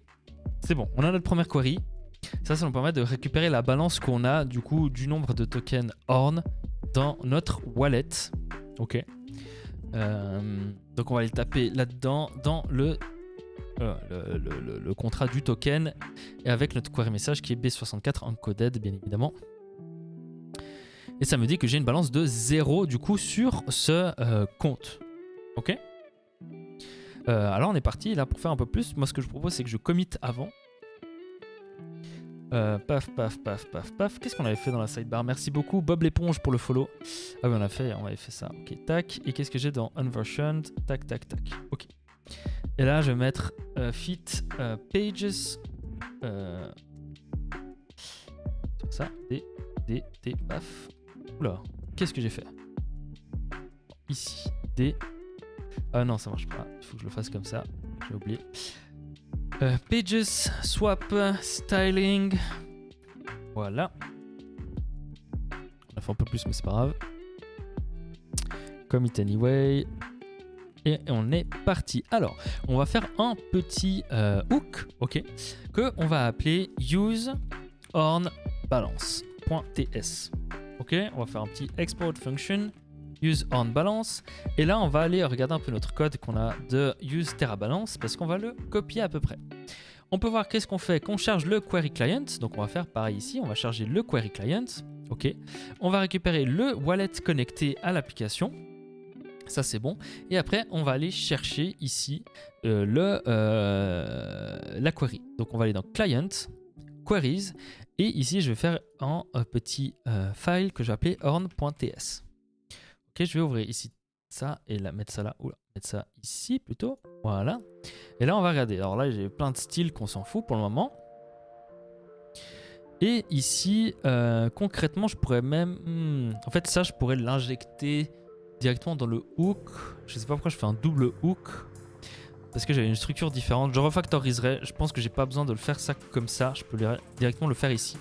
C'est bon, on a notre première query. Ça nous permet de récupérer la balance qu'on a du coup du nombre de tokens Horn dans notre wallet. Ok. Donc on va aller taper là-dedans dans le contrat du token et avec notre query message qui est B64 encoded bien évidemment. Et ça me dit que j'ai une balance de 0 du coup sur ce compte. Ok. Alors on est parti là pour faire un peu plus. Moi ce que je propose c'est que je commit avant. Paf. Qu'est-ce qu'on avait fait dans la sidebar? Merci beaucoup Bob l'éponge pour le follow. Ah oui on avait fait ça. Ok tac. Et qu'est-ce que j'ai dans unversioned? Tac. Ok. Et là je vais mettre fit pages. Ça. D paf. Oula. Qu'est-ce que j'ai fait? Ici. D. Ah non ça marche pas. Il faut que je le fasse comme ça. J'ai oublié. Pages, swap, styling. Voilà. On a fait un peu plus, mais c'est pas grave. Commit anyway. Et on est parti. Alors, on va faire un petit hook, ok, que on va appeler use on balance.ts. Ok, on va faire un petit export function. Use on balance et là on va aller regarder un peu notre code qu'on a de use Terra balance parce qu'on va le copier à peu près. On peut voir qu'est-ce qu'on fait, qu'on charge le query client, donc on va faire pareil ici, on va charger le query client, ok. On va récupérer le wallet connecté à l'application, ça c'est bon, et après on va aller chercher ici la query. Donc on va aller dans client, queries, et ici je vais faire un petit file que je vais appeler horn.ts. Ok, je vais ouvrir ici ça et mettre ça là. Oula, mettre ça ici plutôt. Voilà. Et là, on va regarder. Alors là, j'ai plein de styles qu'on s'en fout pour le moment. Et ici, concrètement, je pourrais même... En fait, ça, je pourrais l'injecter directement dans le hook. Je sais pas pourquoi je fais un double hook. Parce que j'avais une structure différente. Je refactoriserai. Je pense que j'ai pas besoin de le faire ça comme ça. Je peux directement le faire ici.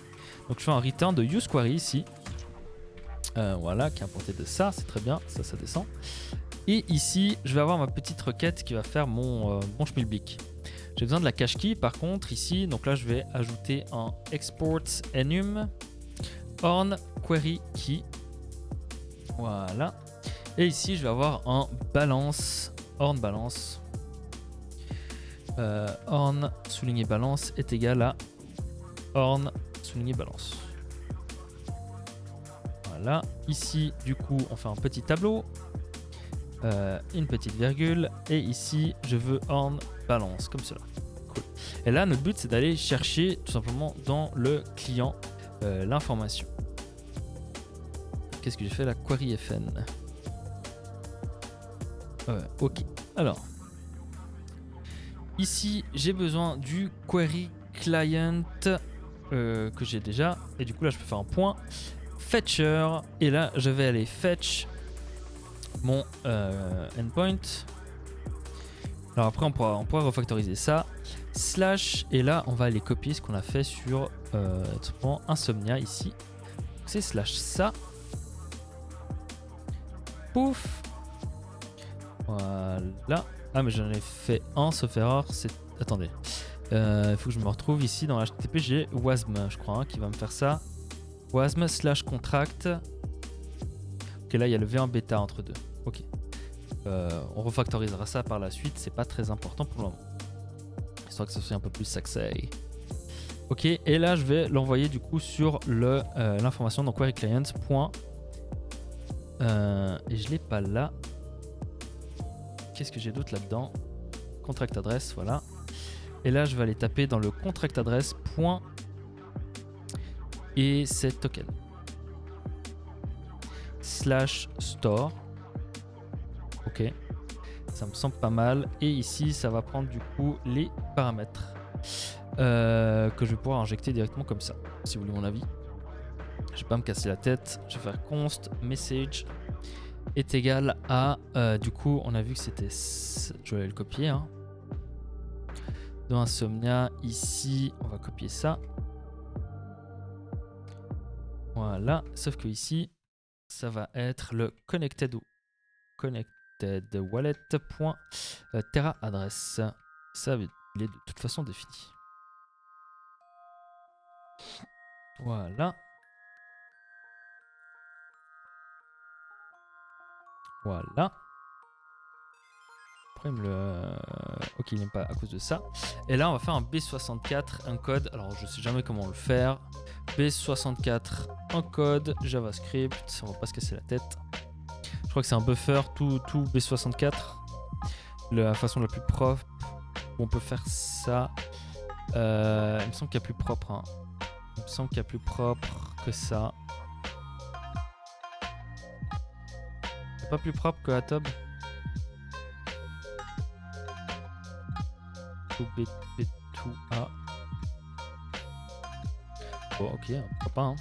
Donc je fais un return de useQuery ici. Voilà, qui est importé de ça. C'est très bien. Ça descend. Et ici, je vais avoir ma petite requête qui va faire mon schmilblick. J'ai besoin de la cache key par contre ici. Donc là, je vais ajouter un export enum on query key. Voilà. Et ici, je vais avoir un balance, on balance. On souligné balance est égal à on souligné balance. Voilà. Ici, du coup, on fait un petit tableau. Une petite virgule. Et ici, je veux on balance, comme cela. Cool. Et là, notre but, c'est d'aller chercher tout simplement dans le client l'information. Qu'est-ce que j'ai fait? La query fn. Ok. Alors, ici, j'ai besoin du query client que j'ai déjà. Et du coup, là, je peux faire un point fetcher. Et là, je vais aller fetch mon endpoint. Alors après, on pourra refactoriser ça. Slash. Et là, on va aller copier ce qu'on a fait sur Insomnia ici. C'est slash ça. Pouf. Voilà. Ah mais j'en ai fait un sauf erreur. Attendez. Il faut que je me retrouve ici dans HTTP. J'ai wasm je crois qui va me faire ça. Wasm slash contract. Ok, là il y a le V1 bêta entre deux. Ok. On refactorisera ça par la suite. C'est pas très important pour le moment. Histoire que ça soit un peu plus sexy. Ok, et là je vais l'envoyer du coup sur l'information dans query client. Et je l'ai pas là. Qu'est-ce que j'ai d'autre là-dedans? Contract address, voilà. Et là, je vais aller taper dans le contract address point et c'est token slash store. Ok, ça me semble pas mal. Et ici, ça va prendre du coup les paramètres que je vais pouvoir injecter directement comme ça. Si vous voulez mon avis, je vais pas me casser la tête. Je vais faire const message est égal à du coup on a vu que c'était, je vais le copier hein. Dans Insomnia ici on va copier ça, voilà, sauf que ici ça va être le connected wallet.terra adresse. Ça il est de toute façon défini, voilà. Voilà. Après, il me le... Ok, il n'aime pas à cause de ça. Et là, on va faire un B64 encode. Alors, je sais jamais comment le faire. B64 encode JavaScript. On va pas se casser la tête. Je crois que c'est un buffer tout B64. La façon la plus propre où on peut faire ça. Il me semble qu'il y a plus propre. Hein. Il me semble qu'il y a plus propre que ça. C'est pas plus propre que Atob. B2A. Bon, ok, pourquoi pas. Hein.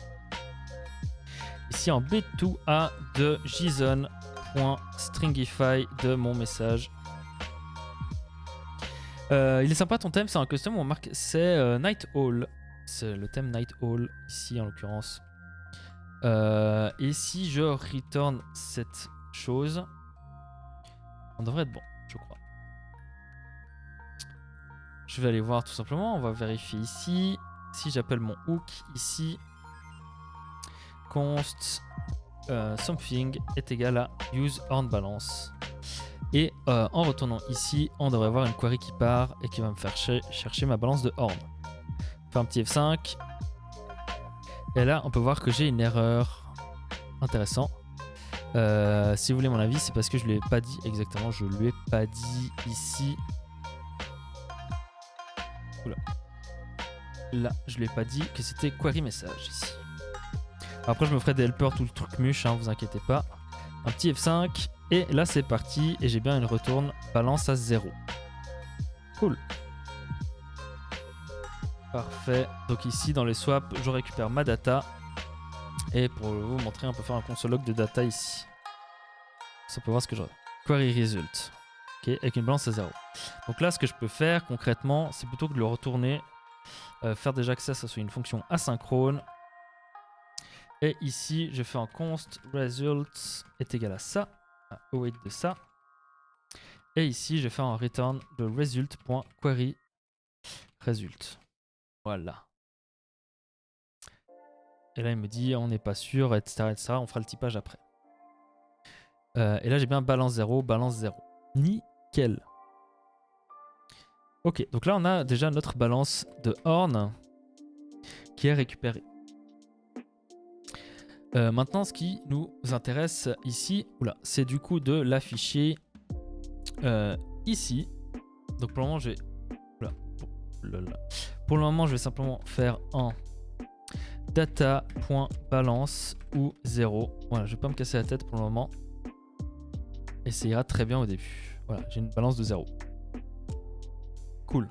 Ici en B2A de JSON.stringify de mon message. Il est sympa ton thème, c'est un custom où on marque c'est Night Owl. C'est le thème Night Owl ici en l'occurrence. Et si je return cette chose, on devrait être bon, je crois. Je vais aller voir tout simplement, on va vérifier ici. Si j'appelle mon hook ici, const something est égal à use on balance. Et en retournant ici, on devrait avoir une query qui part et qui va me faire chercher ma balance de horn. Je fais un petit F5. Et là, on peut voir que j'ai une erreur. Intéressant. Si vous voulez mon avis, c'est parce que je ne lui ai pas dit exactement. Je lui ai pas dit ici. Oula. Là, je lui ai pas dit que c'était query message ici. Après, je me ferai des helpers, tout le truc muche, hein, vous inquiétez pas. Un petit F5. Et là, c'est parti. Et j'ai bien une retourne balance à 0. Cool. Parfait. Donc ici, dans les swaps, je récupère ma data. Et pour vous montrer, on peut faire un console log de data ici. Ça peut voir ce que j'aurai. Query result. Ok, avec une balance à 0. Donc là, ce que je peux faire concrètement, c'est plutôt que de le retourner, faire déjà que ça soit une fonction asynchrone. Et ici, je fais un const result est égal à ça, à await de ça. Et ici, je fais un return de result.query result. Voilà. Et là, il me dit on n'est pas sûr, etc., etc. On fera le typage après. Et là, j'ai bien balance 0, balance 0. Nickel. Ok, donc là, on a déjà notre balance de Horn qui est récupérée. Maintenant, ce qui nous intéresse ici, c'est du coup de l'afficher ici. Donc pour le moment, je vais... Pour le moment, je vais simplement faire un data.balance ou 0. Voilà, je vais pas me casser la tête pour le moment. Et ça ira très bien au début. Voilà, j'ai une balance de 0. Cool.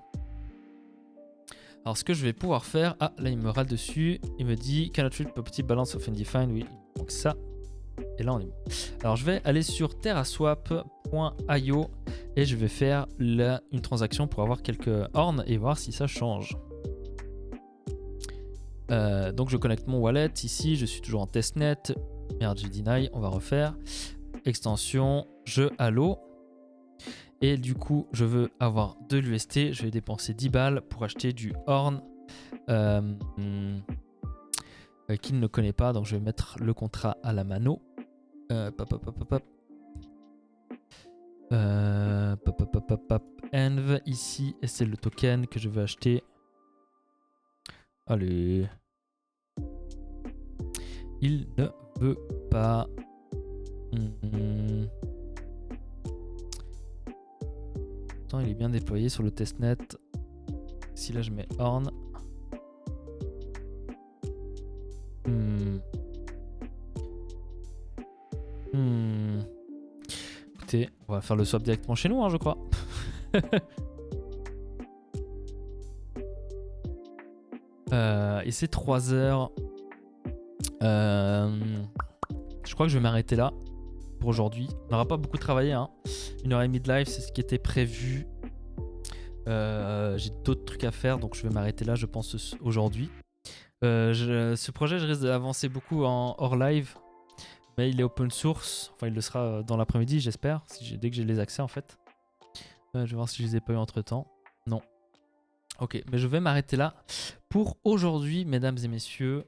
Alors ce que je vais pouvoir faire... Ah, là il me râle dessus. Il me dit cannot read property balance of undefined. Oui, donc ça. Et là on est bon. Alors je vais aller sur terraswap.io et je vais faire là une transaction pour avoir quelques horns et voir si ça change. Donc je connecte mon wallet ici. Je suis toujours en testnet. Merde, j'ai deny. On va refaire. Extension, jeu Halo. Et du coup, je veux avoir de l'UST. Je vais dépenser 10 balles pour acheter du Horn qu'il ne connaît pas. Donc, je vais mettre le contrat à la mano. Env ici. Et c'est le token que je veux acheter. Allez. Il ne veut pas. Il est bien déployé sur le testnet. Si là je mets Horn. Écoutez, on va faire le swap directement chez nous, hein, je crois. Et c'est 3 heures. Je crois que je vais m'arrêter là pour aujourd'hui. On n'aura pas beaucoup travaillé, hein. 1h30 de live, c'est ce qui était prévu. J'ai d'autres trucs à faire, donc je vais m'arrêter là, je pense, aujourd'hui. Ce projet, je risque d'avancer beaucoup en hors live, mais il est open source. Enfin, il le sera dans l'après-midi, j'espère, dès que j'ai les accès, en fait. Je vais voir si je les ai pas eu entre-temps. Non. Ok, mais je vais m'arrêter là pour aujourd'hui, mesdames et messieurs.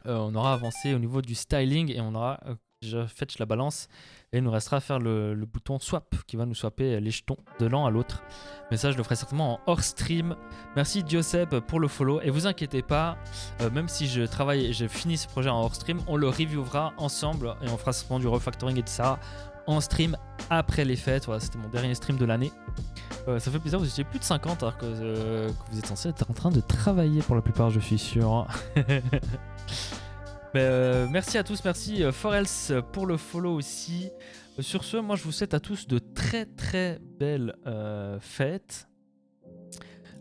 On aura avancé au niveau du styling et on aura déjà fait la balance. Et il nous restera à faire le bouton swap qui va nous swapper les jetons de l'un à l'autre. Mais ça, je le ferai certainement en hors stream. Merci Dioseb pour le follow. Et vous inquiétez pas, même si je travaille et je finis ce projet en hors stream, on le reviewera ensemble et on fera certainement du refactoring et tout ça en stream après les fêtes. Voilà, c'était mon dernier stream de l'année. Ça fait plaisir, vous étiez plus de 50 alors que vous êtes censé être en train de travailler pour la plupart, je suis sûr. Merci à tous, merci Forels pour le follow aussi. Sur ce, moi je vous souhaite à tous de très très belles fêtes.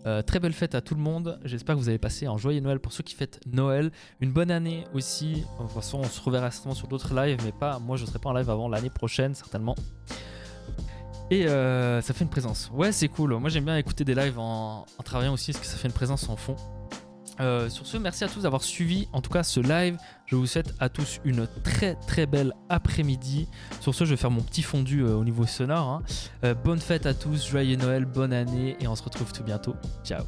Très belle fête à tout le monde. J'espère que vous avez passé un joyeux Noël pour ceux qui fêtent Noël. Une bonne année aussi. De toute façon, on se reverra certainement sur d'autres lives, mais pas. Moi, je ne serai pas en live avant l'année prochaine, certainement. Et ça fait une présence. Ouais, c'est cool. Moi, j'aime bien écouter des lives en travaillant aussi, parce que ça fait une présence en fond. Sur ce, merci à tous d'avoir suivi en tout cas ce live. Je vous souhaite à tous une très très belle après-midi. Sur ce, je vais faire mon petit fondu au niveau sonore, hein. Bonne fête à tous, joyeux Noël, bonne année et on se retrouve tout bientôt. Ciao.